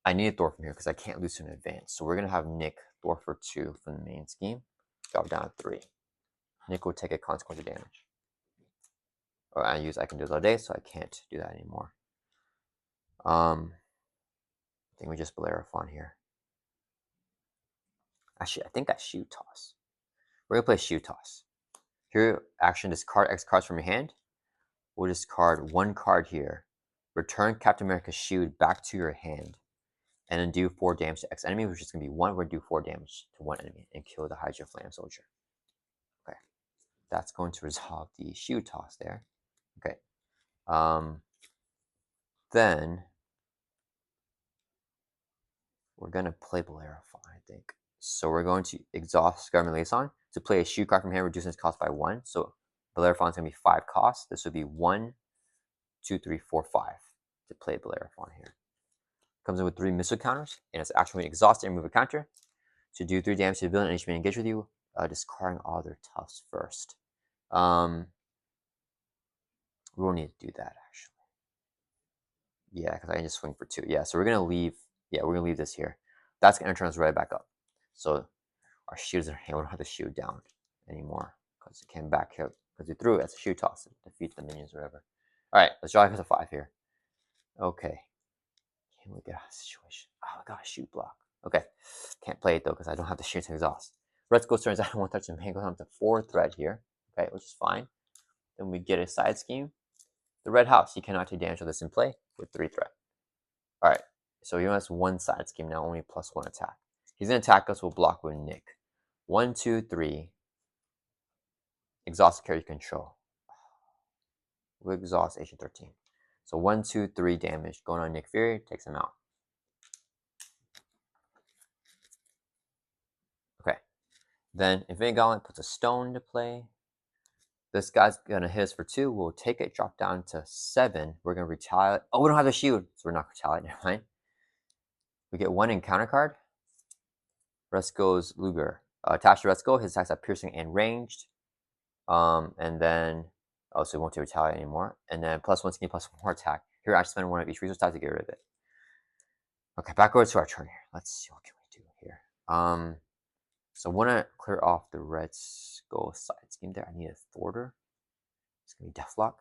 I need a Thor from here because I can't lose to an advance. So we're gonna have Nick Thor for 2 from the main scheme. Drop down to 3. Nick will take a consequence of damage. Or I can do this all day, so I can't do that anymore. I think we just Bellerophon here. Actually, I think I Shoot Toss. We're gonna play Shoot Toss. Here, action, discard X cards from your hand. We'll discard 1 card here. Return Captain America's shield back to your hand. And then do 4 damage to X enemy, which is going to be 1. We're going to do 4 damage to 1 enemy and kill the Hydra Flame Soldier. Okay. That's going to resolve the Shoot Toss there. Okay. Then we're going to play Bellerophon, I think. So we're going to exhaust Scarman Liaison to play a Shoot card from hand, reducing its cost by 1. So Bellerophon is going to be 5 costs. This would be 1, 2, 3, 4, 5 to play Bellerophon here. Comes in with 3 missile counters, and it's actually exhaust and remove a counter. To do 3 damage to the villain and each man engage with you, discarding all their toughs first. We will need to do that actually. Yeah, because I can just swing for 2. Yeah, so we're gonna leave. Yeah, we're gonna leave this here. That's gonna turn us right back up. So our shields are. We don't have to shield down anymore because it came back here because we threw it as a Shoot Toss and defeat the minions or whatever. All right, let's draw a 5 here. Okay. Can we get out of the situation? Oh, I got a shoot block. Okay. Can't play it though because I don't have the shoot to exhaust. Red Skull turns out I won't touch the man, goes on to 4 threat here. Okay, which is fine. Then we get a side scheme. The Red House, he cannot take damage with this in play with 3 threat. Alright, so he has 1 side scheme now, only +1 attack. He's gonna attack us, we'll block with Nick. 1, 2, 3. Exhaust carry control. We'll exhaust Agent 13. So 1, 2, 3 damage going on Nick Fury, takes him out. Okay. Then Infinity Gauntlet puts a stone into play. This guy's gonna hit us for 2. We'll take it, drop down to 7. We're gonna retaliate. Oh, we don't have the shield, so we're not retaliate. Never mind. We get 1 encounter card. Resco's Luger. Attached to Resco, his attacks are piercing and ranged. And then so we won't retaliate anymore. And then +1 scheme, +1 more attack. Here, I spend 1 of each resource type to get rid of it. Okay, back over to our turn here. Let's see what can we do here. So I want to clear off the red skull side scheme there. I need a thwarter. It's gonna be Deathlock.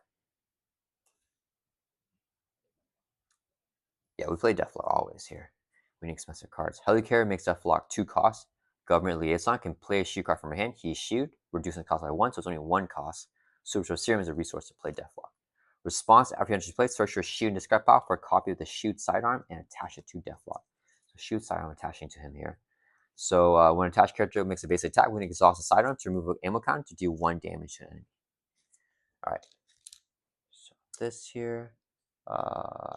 Yeah, we play Deathlock always here. We need expensive cards. Helicarrier makes Deathlock 2 costs. Government Liaison can play a shield card from her hand. He's shield, reducing the cost by 1, so it's only 1 cost. Super Serum is a resource to play Deathlock. Response after you enter play, search your shield in discard pile for a copy of the shield sidearm and attach it to Deathlock. So shield sidearm attaching to him here. So when attached character makes a basic attack, we can exhaust the sidearm to remove an ammo count to do 1 damage to an enemy. Alright. So this here,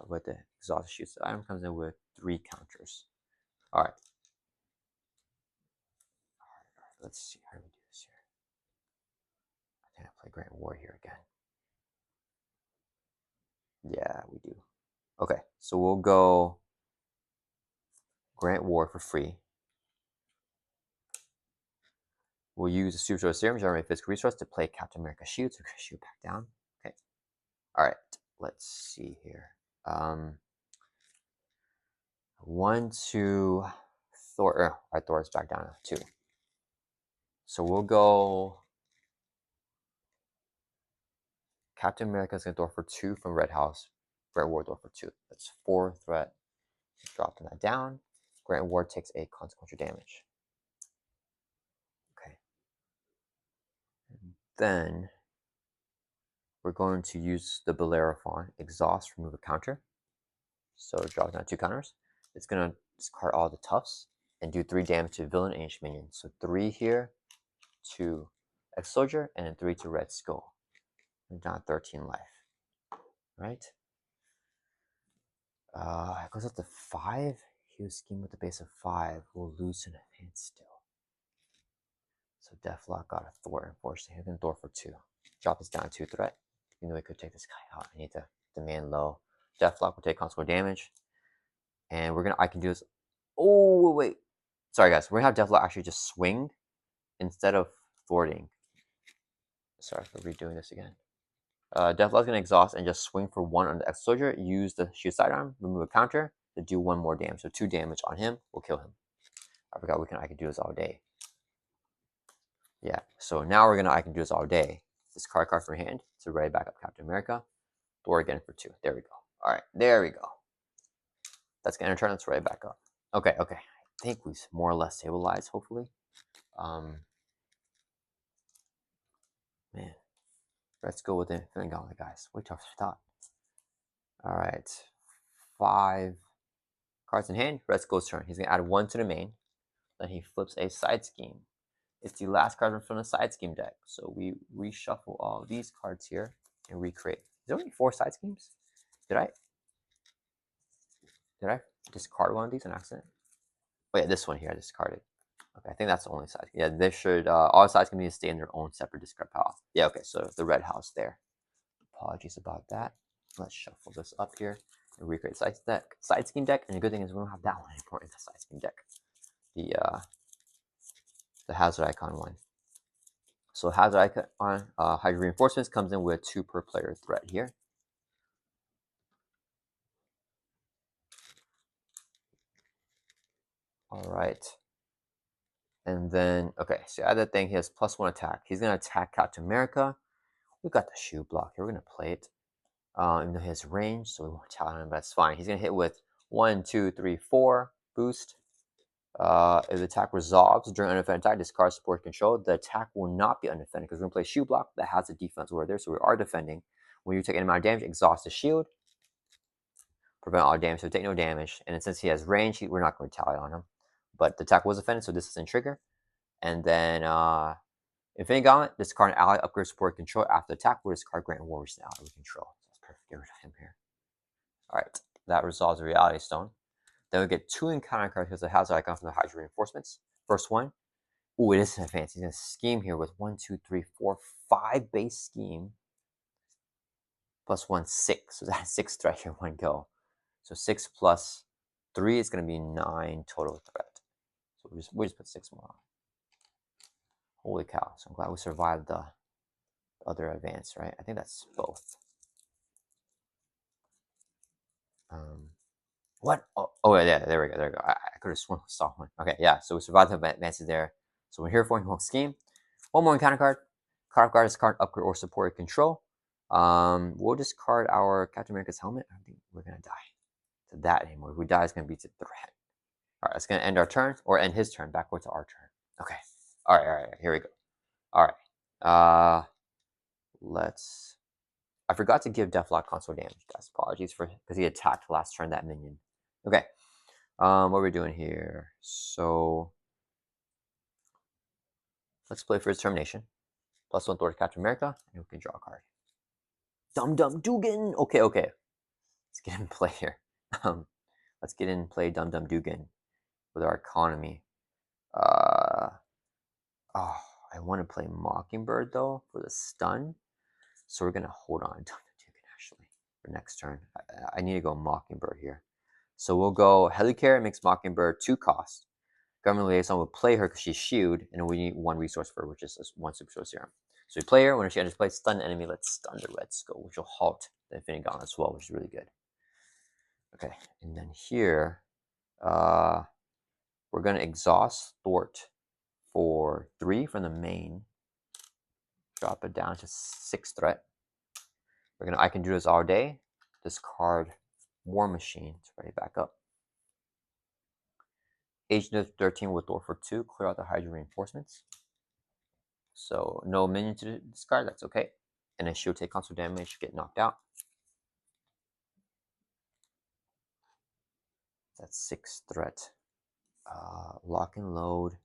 with the exhaust shield sidearm comes in with 3 counters. Alright. Let's see how do we do this here. I think I play Grand War here again. Yeah, we do. Okay, so we'll go Grant War for free. We'll use the Super Serum, generate physical resource to play Captain America S.H.I.E.L.D. So shoot back down. Okay. Alright, let's see here. 1, 2, Thor. Our Thor is back down to 2. So we'll go Captain America's gonna Thor for 2 from Red House. Grant War Thor for 2. That's 4 threat. Dropping that down. Grant War takes a consequential damage. Okay. And then we're going to use the Bellerophon exhaust, remove a counter. So dropping down 2 counters. It's gonna discard all the toughs and do 3 damage to villain and minion. So 3 here to X Soldier and then 3 to Red Skull. And down 13 life. Right? It goes up to 5. Huge scheme with the base of 5. We'll lose an advance still. So Deathlock got a Thor, unfortunately. He's gonna Thor for 2. Drop this down 2 threat. Even though we could take this guy out, I need to demand low. Deathlock will take consequential damage. And I can do this. Oh, wait. Sorry, guys. We're gonna have Deathlock actually just swing instead of thwarting. Sorry for redoing this again. Deathlock's gonna exhaust and just swing for 1 on the X Soldier. Use the shield sidearm, remove a counter to do 1 more damage. So 2 damage on him will kill him. I forgot I can do this all day. Yeah. So now I can do this all day. Discard card from your hand to ready back up Captain America. Thor again for 2. There we go. All right. There we go. That's gonna turn. Let's ready back up. Okay. Okay. I think we've more or less stabilized. Hopefully. Man. Let's go with the Infinity Gauntlet, guys. Way tougher than I thought. All right. 5 cards in hand. Red Skull's turn. He's going to add 1 to the main. Then he flips a side scheme. It's the last card from the side scheme deck. So we reshuffle all these cards here and recreate. Is there only 4 side schemes? Did I discard one of these on accident? Oh yeah, this one here I discarded. Okay, I think that's the only side. Yeah, they should all sides can stay in their own separate discard pile. Yeah, okay, so the red house there. Apologies about that. Let's shuffle this up here and recreate side scheme deck. And the good thing is we don't have that one anymore in the side scheme deck. The hazard icon one. So hazard icon hydro reinforcements comes in with 2 per player threat here. All right. And then, okay, so other thing, he has +1 attack. He's going to attack Captain America. We got the shield block here. We're going to play it. Even though he has range, so we won't challenge him, but that's fine. He's going to hit with 1, 2, 3, 4 boost. If the attack resolves during undefended attack, discard support control. The attack will not be undefended because we're going to play shield block that has a defense over there, so we are defending. When you take any amount of damage, exhaust the shield. Prevent all damage, so take no damage. And since he has range, we're not going to retaliate on him. But the attack was offended, so this doesn't trigger. And then Infinity Gauntlet, discard an ally, upgrade support control. After attack, we'll discard Grant Warriors to ally with control. That's perfect. Get rid of him here. Alright, that resolves the Reality Stone. Then we get 2 encounter cards because it has an icon from the Hydra Reinforcements. First one. Ooh, it is advanced. He's going to scheme here with 1, 2, 3, 4, 5 base scheme. +1, 6. So that's 6 threat here in one go. So 6 plus 3 is going to be 9 total threat. So we just put 6 more on. Holy cow. So I'm glad we survived the other advance, right? I think that's both. What? Oh yeah, there we go. There we go. I could have sworn I saw one. Okay, yeah. So we survived the advances there. So we're here for one scheme. One more encounter card. Card guard is card upgrade or support your control. We'll discard our Captain America's helmet. I don't think we're gonna die to that anymore. If we die, it's gonna be to threat. All right, it's gonna end our turn or end his turn backwards to our turn. Okay. All right. Here we go. All right. Let's. I forgot to give Deathlock console damage, guys. Apologies for because he attacked last turn that minion. Okay. What we're doing here. So let's play for his termination. +1 towards Captain America, and we can draw a card. Dum Dum Dugan. Okay. Let's get in play here. Let's get in play Dum Dum Dugan with our economy. Oh, I want to play Mockingbird though for the stun. So we're gonna hold on Dum Dum Dugan actually for next turn. I need to go Mockingbird here. So we'll go Helicare makes Mockingbird 2 cost. Government Liaison will play her because she's shield, and we need 1 resource for her, which is 1 super source serum. So we play her. When she enters play, stun the enemy, let's stun the Red Skull, which will halt the Infinity Gauntlet as well, which is really good. Okay, and then here, we're going to exhaust Thwart for 3 from the main. Drop it down to 6 threat. I can do this all day. Discard War Machine. It's ready back up. Agent 13 with Thor for 2. Clear out the Hydra reinforcements. So no minion to discard. That's okay. And then she'll take console damage, get knocked out. That's 6 threat. Lock and load.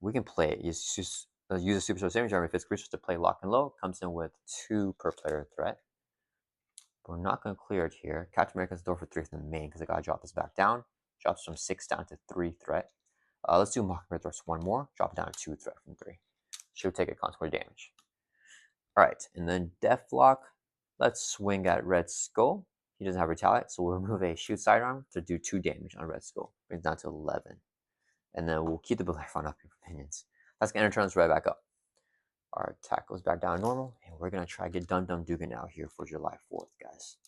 We can play it. Use a super source damage armor if it's creatures to play lock and load. Comes in with 2 per player threat. But we're not going to clear it here. Captain America's door for 3 from the main because I got to drop this back down. Drops from 6 down to 3 threat. Let's do Mockingbird Thrust 1 more. Drop it down to 2 threat from 3. She'll take a consequence damage. Alright, and then Deathlock. Let's swing at Red Skull. He doesn't have Retaliate, so we'll remove a shoot sidearm to do 2 damage on Red Skull. Brings down to 11. And then we'll keep the Belay Fun up for minions. That's going to turn us right back up. Our attack goes back down to normal, and we're going to try to get Dum Dum Dugan out here for July 4th, guys.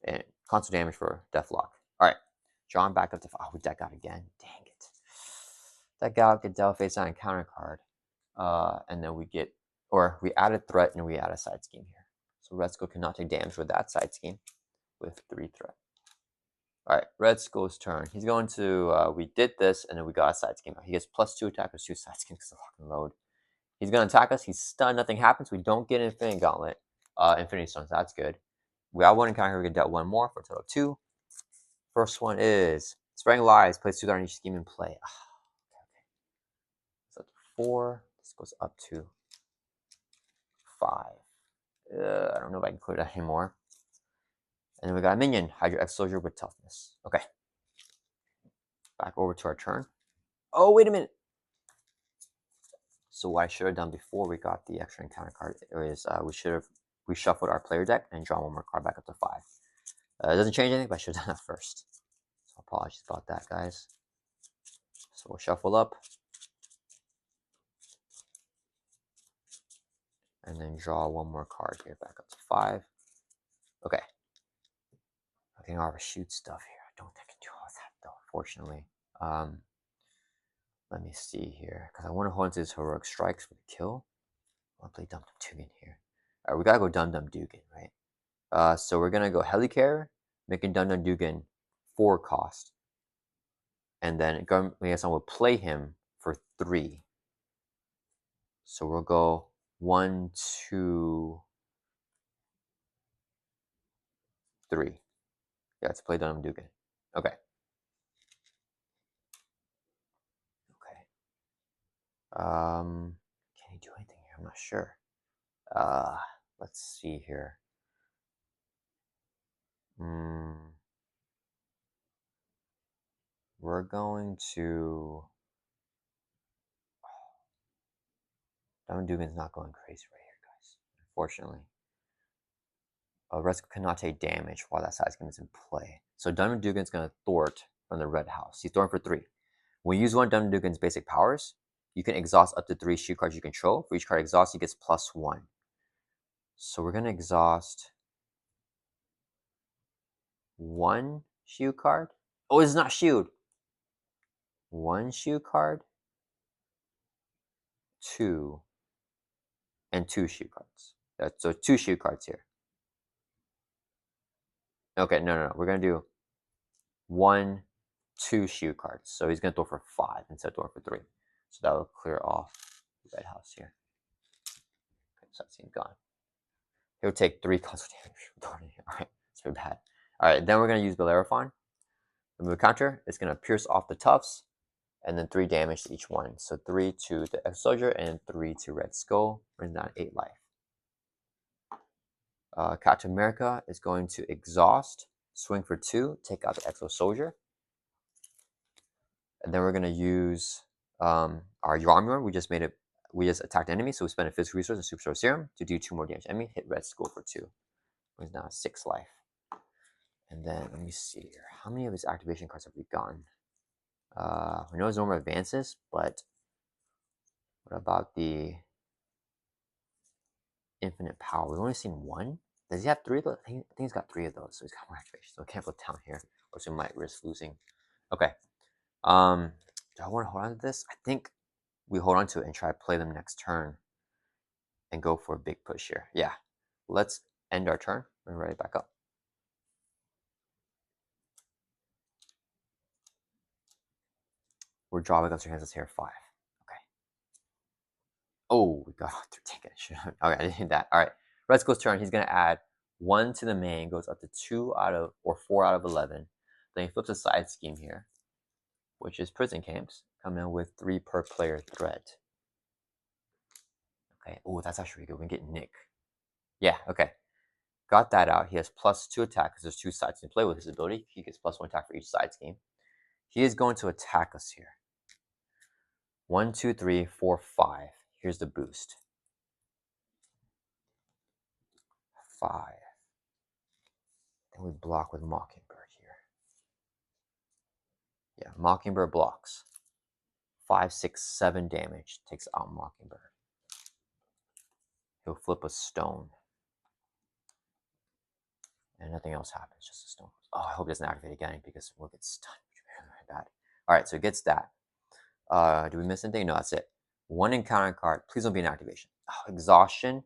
And console damage for Deathlock. Alright, draw him back up to 5. Oh, we deck out again. Dang it. Deck out, get Del face out and counter card. And then we get, or we add a threat and we add a side scheme here. So Red Skull cannot take damage with that side scheme with 3 threat. Alright, Red Skull's turn. He's going to, we did this and then we got a side scheme. He gets +2 attack with 2 side schemes because of lock and load. He's going to attack us. He's stunned. Nothing happens. We don't get Infinity Gauntlet. Infinity Stones. That's good. We got 1 encounter. We get dealt 1 more for a total of 2. First one is Spreading Lies. Place 2 on each scheme in play. Okay. So 4. This goes up to 5. I don't know if I can clear that anymore. And then we got a minion. Hydra X Soldier with toughness. Okay. Back over to our turn. Oh, wait a minute. So what I should have done before we got the extra encounter card is we should have reshuffled our player deck and drawn 1 more card back up to 5. It doesn't change anything, but I should have done that first. So apologies about that, guys. So we'll shuffle up. And then draw 1 more card here back up to 5. Okay. I'm getting all our shoot stuff here. I don't think I can do all that though, unfortunately. Let me see here. Because I want to hold into his heroic strikes for the kill. I want to play Dum Dum Dugan here. Alright, we gotta go Dum Dum Dugan, right? So we're gonna go Helicare, making Dum Dum Dugan 4 cost. And then Government Liaison will play him for 3. So we'll go 1, 2, 3. Yeah, let's play Dum Dum Dugan. Okay. Can he do anything here? I'm not sure. Let's see here. We're going to. Dum Dugan's not going crazy right here, guys. Unfortunately. Red Skull cannot take damage while that side scheme is in play. So Dum Dugan's going to thwart from the red house. He's thwarting for 3. When you use one of Dum Dugan's basic powers, you can exhaust up to 3 shoot cards you control. For each card exhaust, he gets +1. So we're going to exhaust 1 shield card. Oh, it's not shield. 1 shield card, 2, and 2 shield cards. So 2 shield cards here. Okay, no. We're gonna do 1, 2 shield cards. So he's gonna throw for 5 instead of throwing for 3. So that will clear off the red house here. Okay, so that's gone. He'll take 3 console damage. Alright, it's very bad. Alright, then we're gonna use Bellerophon. Remove counter, it's gonna pierce off the tufts, and then 3 damage to each one. So 3 to the Exo Soldier and 3 to Red Skull, bring down 8 life. Captain America is going to exhaust, swing for 2, take out the Exo Soldier. And then we're going to use our armor. We just attacked the enemy, so we spend a physical resource and super serum to do 2 more damage. Enemy hit Red Skull for 2. Brings down 6 life. And then let me see here. How many of his activation cards have we gotten? We know his normal advances, but what about the infinite power? We've only seen 1. Does he have 3 of those? I think he's got 3 of those, so he's got more activation. So we can't put down here, or so we might risk losing. Okay. Do I want to hold on to this? I think we hold on to it and try to play them next turn and go for a big push here. Yeah. Let's end our turn and ready back up. We're drawing against our hands. Let's hear 5. Okay. Oh, we got through ticket. Okay, I didn't hit that. All right. Red Skull's turn. He's going to add 1 to the main, goes up to 2 out of, or 4 out of 11. Then he flips a side scheme here, which is prison camps, come in with 3 per player threat. Okay. Oh, that's actually good. We can get Nick. Yeah, okay. Got that out. He has +2 attack because there's 2 sides to play with his ability. He gets +1 attack for each side scheme. He is going to attack us here. 1, 2, 3, 4, 5. Here's the boost. 5. Then we block with Mockingbird here. Yeah, Mockingbird blocks. 5, 6, 7 damage. Takes out Mockingbird. He'll flip a stone. And nothing else happens, just a stone. Oh, I hope it doesn't activate again because we'll get stunned. Very bad. Alright, so it gets that. Do we miss anything? No, that's it. 1 encounter card. Please don't be an activation. Oh, exhaustion.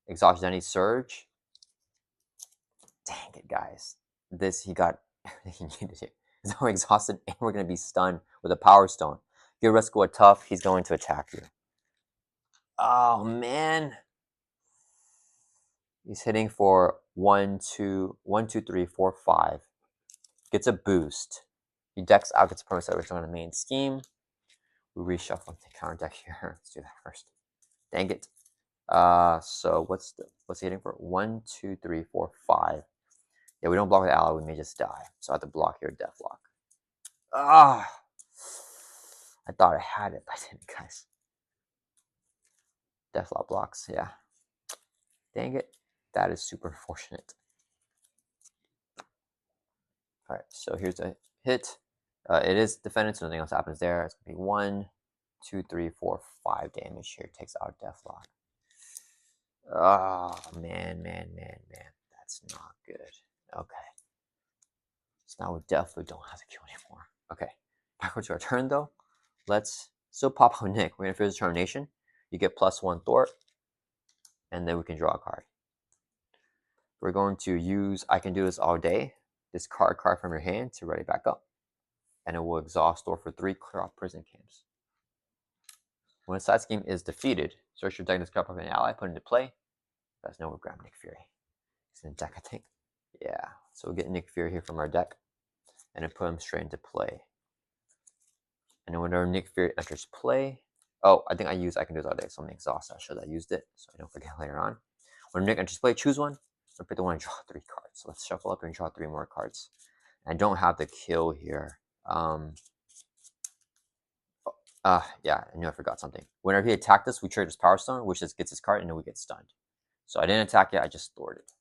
Exhaustion, any surge. Dang it, guys. This, he got he needed it. He's now exhausted, and we're going to be stunned with a power stone. Give Red Skull a tough. He's going to attack you. Oh, man. He's hitting for 1, 2, 3, 4, 5. Gets a boost. He decks out, gets a permanent set on the main scheme. We reshuffle the counter deck here. Let's do that first. Dang it. So what's he hitting for? 1, 2, 3, 4, 5. Yeah, we don't block with ally, we may just die. So I have to block here, Deathlock. Ah, I thought I had it, but I didn't, guys. Deathlock blocks, yeah. Dang it. That is super unfortunate. Alright, so here's a hit. It is defended, so nothing else happens there. It's gonna be 1, 2, 3, 4, 5 damage here. Takes out Deathlock. Oh, man. That's not good. Okay. So now we definitely don't have to kill anymore. Okay. Backwards to our turn, though. Let's still pop on Nick. We're going to finish Determination. You get +1 Thwart. And then we can draw a card. We're going to use I Can Do This All Day. Discard card from your hand to ready back up. And it will exhaust Thwart for 3, clear off prison camps. When a side scheme is defeated, search your deck and discard from an ally, put it into play. That's no, we'll grab Nick Fury. He's in the deck, I think. Yeah, so we'll get Nick Fury here from our deck and then put him straight into play. And then whenever Nick Fury enters play, oh, I think I Can Do This All Day, so I'm exhausted. I should have used it so I don't forget later on. When Nick enters play, choose one. So pick the one and draw 3 cards. So let's shuffle up and draw 3 more cards. And I don't have the kill here. Yeah, I knew I forgot something. Whenever he attacked us, we trigger his Power Stone, which just gets his card, and then we get stunned. So I didn't attack it, I just stored it.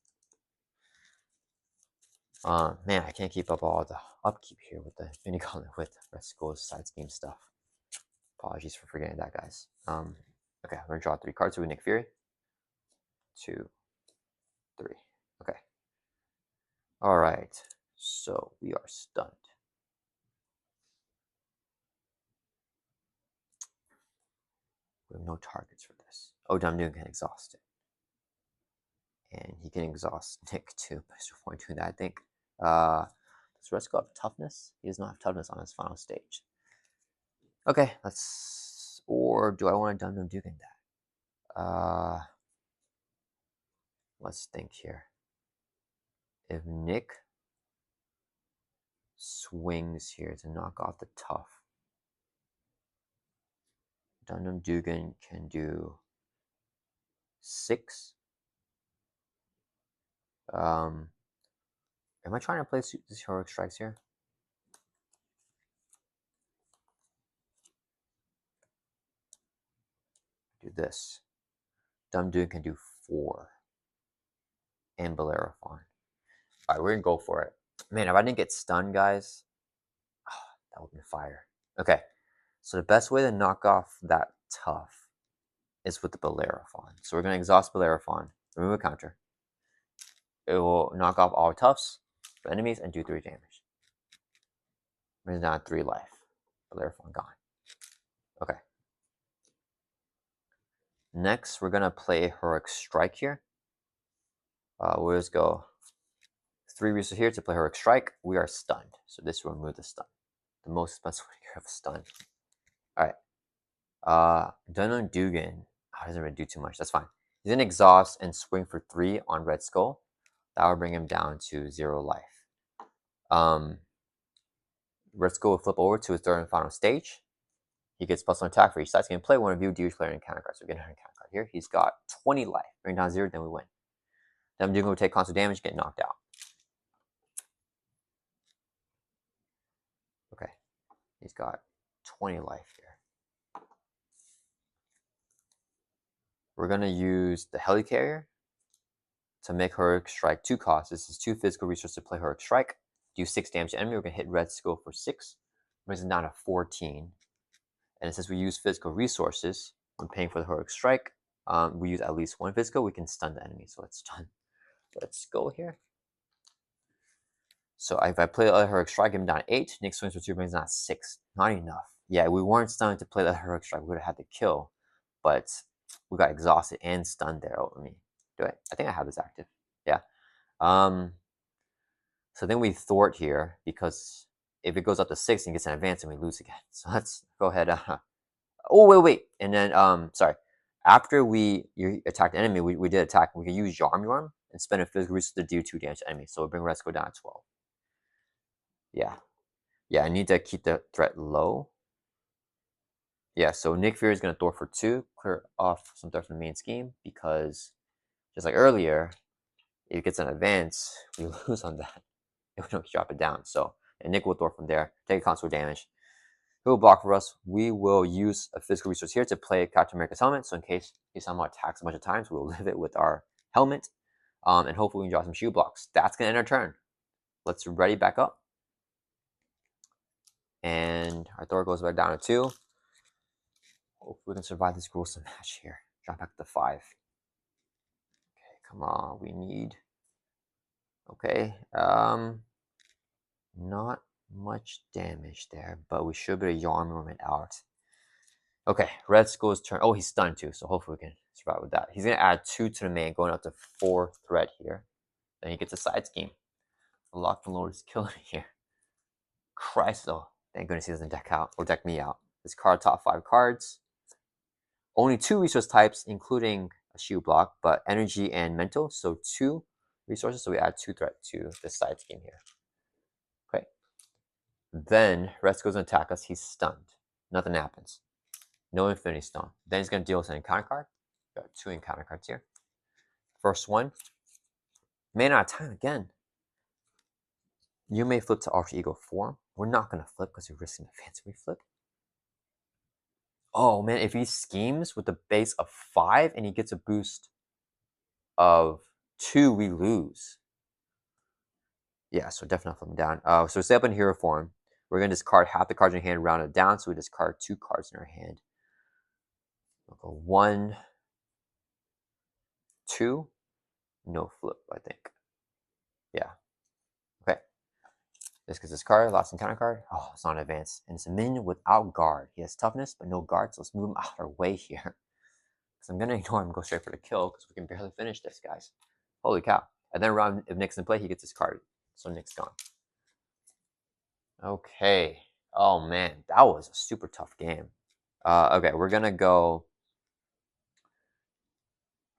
Man, I can't keep up all the upkeep here with the Infinity Gauntlet with Red Skull's side scheme stuff. Apologies for forgetting that, guys. Okay, we're gonna draw 3 cards with Nick Fury. 2, 3. Okay. All right, so we are stunned. We have no targets for this. Oh, Dumdoon can exhaust it. And he can exhaust Nick too, but there's no point doing that, I think. Does Resco have toughness? He does not have toughness on his final stage. Okay, let's... Or do I want to Dumdoon Dugan that? Let's think here. If Nick swings here to knock off the tough, Dumdoon Dugan can do 6. Am I trying to play these heroic strikes here? Do this. Dumdoon can do 4. And Bellerophon. Alright, we're gonna go for it. Man, if I didn't get stunned, guys, that would be fire. Okay, so the best way to knock off that tough is with the Bellerophon. So we're gonna exhaust Bellerophon, remove a counter. It will knock off all toughs for enemies and do 3 damage. Brings down 3 life. Bellerophon gone. Okay. Next, we're gonna play Heroic Strike here. We'll just go 3 resources here to play Heroic Strike. We are stunned, so this will remove the stun. The most expensive way to get a stun. Alright. Dumdoon Dugan doesn't really do too much. That's fine. He's gonna exhaust and swing for 3 on Red Skull. That will bring him down to 0 life. Red Skull will flip over to his 3rd and final stage. He gets +1 attack for each side. So he can play one of you, do each player in counter cards. So we get an counter card here. He's got 20 life. Bring down 0, then we win. Dumdoon Dugan will take constant damage, get knocked out. Okay. He's got 20 life here. We're gonna use the Helicarrier to make Heroic Strike 2 costs. This is 2 physical resources to play Heroic Strike. Do 6 damage to enemy. We're going to hit Red Skull for 6. Brings it down to 14. And since we use physical resources when paying for the Heroic Strike, we use at least 1 physical, we can stun the enemy. So let's stun. Let's go here. So if I play the other Heroic Strike, give him down 8. Nick swings for 2, brings down 6. Not enough. Yeah, we weren't stunned to play the Heroic Strike. We would have had to kill. But we got exhausted and stunned there. Oh, let me do it. I think I have this active. Yeah. So then we thwart here because if it goes up to 6 and gets an advance, and we lose again. So let's go ahead. Oh, wait. And then, sorry. After you attacked the enemy, we did attack. We could use Yarm and spend a physical resource to do 2 damage to enemy. So we'll bring Red Skull down to 12. Yeah. Yeah, I need to keep the threat low. Yeah, so Nick Fury is going to thwart for 2, clear off some threats from the main scheme, because just like earlier, if it gets an advance, we lose on that. If we don't drop it down. So, and Nick will thwart from there, take a console damage. He will block for us. We will use a physical resource here to play Captain America's helmet. So in case he somehow attacks a bunch of times, we will live it with our helmet. And hopefully we can draw some shield blocks. That's going to end our turn. Let's ready back up. And our Thor goes back down to 2. Hopefully we can survive this gruesome match here. Drop back to 5. Okay, come on. We need... Okay. Not much damage there, but we should be able to Yarm it out. Okay, Red Skull's turn. Oh, he's stunned too, so hopefully we can survive with that. He's going to add 2 to the main, going up to 4 threat here. Then he gets a side scheme. The Lock and Lord is killing me here. Christ, though. Thank goodness he doesn't deck out or deck me out. This card, top 5 cards. Only 2 resource types, including a shield block, but energy and mental. So 2 resources, so we add 2 threat to this side scheme here. Okay. Then Red Skull's going to attack us. He's stunned. Nothing happens. No Infinity Stone. Then he's going to deal us an encounter card. Got 2 encounter cards here. First one. Man out of time again. You may flip to Alter Ego form. We're not going to flip because we're risking the fancy. We flip. Oh man, if he schemes with the base of 5 and he gets a boost of 2, we lose. Yeah, so definitely flip him down. So stay up in hero form. We're going to discard half the cards in your hand, round it down, so we discard 2 cards in our hand. We'll go 1, 2. No flip, I think. Yeah. Just because this card, lost encounter card. Oh, it's not an advance. And it's a minion without guard. He has toughness, but no guard, so let's move him out of our way here. Because I'm going to ignore him and go straight for the kill, because we can barely finish this, guys. Holy cow. And then around, if Nick's in play, he gets his card. So Nick's gone. Okay. Oh, man. That was a super tough game. Okay, we're going to go...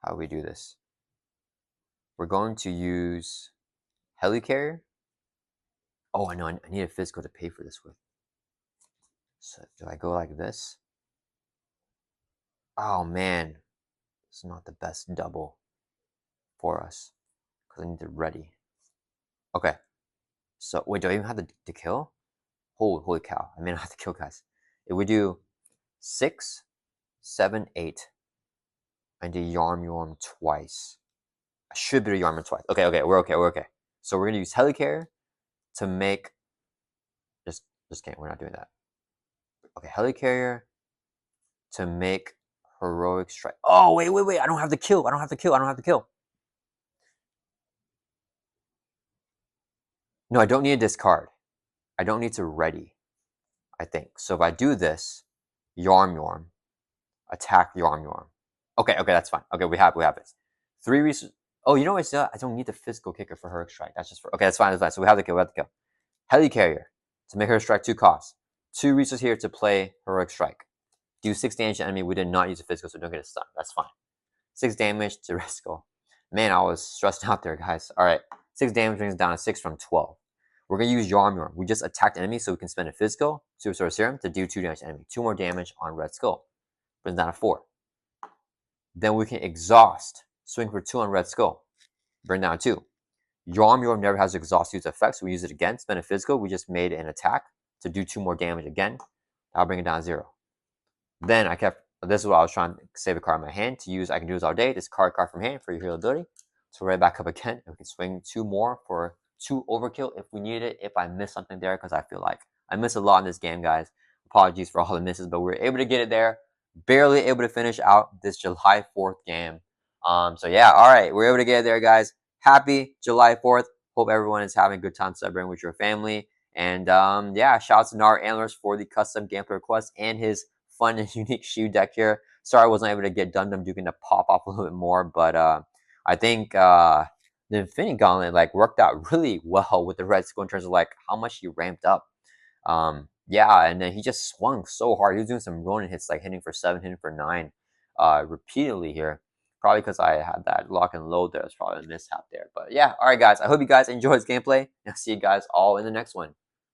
How do we do this? We're going to use Helicarrier. Oh, I know. I need a physical to pay for this with. So do I go like this? Oh, man. It's not the best double for us. Because I need to ready. Okay. So, wait, do I even have to kill? Holy cow. I may not have to kill, guys. If we do 6, 7, 8, and do Yarm twice. I should be Yarm twice. Okay, we're okay. So we're going to use Helicarrier to make... Just kidding, we're not doing that. Okay, Helicarrier to make Heroic Strike. Oh, wait. I don't have the kill. I don't have the kill. No, I don't need a discard. I don't need to ready, I think. So if I do this, Yarm, attack Yarm. Okay, that's fine. Okay, we have it. 3 resources. Oh, you know what? I don't need the physical kicker for Heroic Strike. That's just for... Okay, that's fine. So we have the kill. Helicarrier to make her strike 2 costs. 2 resources here to play Heroic Strike. Do 6 damage to enemy. We did not use a physical, so don't get a stun. That's fine. 6 damage to Risco. Man, I was stressed out there, guys. All right, 6 damage brings down to 6 from 12. We're going to use Yarm. We just attacked enemy, so we can spend a physical, Super Sword Serum, to do 2 damage to enemy. 2 more damage on Red Skull. Brings down to 4. Then we can exhaust. Swing for 2 on Red Skull. Bring down 2. Yarm never has exhaust use effect, so we use it again. Spend a physical. We just made an attack to do 2 more damage again. That'll bring it down to 0. Then I kept... This is what I was trying to save a card in my hand to use. I can do this all day. This card from hand for your hero ability. So right back up again. And we can swing 2 more for 2 overkill if we need it. If I miss something there, because I feel like I miss a lot in this game, guys. Apologies for all the misses, but we were able to get it there. Barely able to finish out this July 4th game. So yeah, all right, we're able to get it there, guys. Happy July 4th. Hope everyone is having a good time celebrating with your family. And yeah, shout out to Gnarlantlers for the custom gameplay request and his fun and unique Shield deck here. Sorry I wasn't able to get Dum Duking to pop off a little bit more, but I think the Infinity Gauntlet like worked out really well with the Red Skull in terms of like how much he ramped up. Yeah, and then he just swung so hard. He was doing some Ronin hits, like hitting for 7, hitting for 9 repeatedly here. Probably because I had that lock and load there. It's probably a mishap there. But yeah, all right, guys. I hope you guys enjoyed this gameplay. And I'll see you guys all in the next one.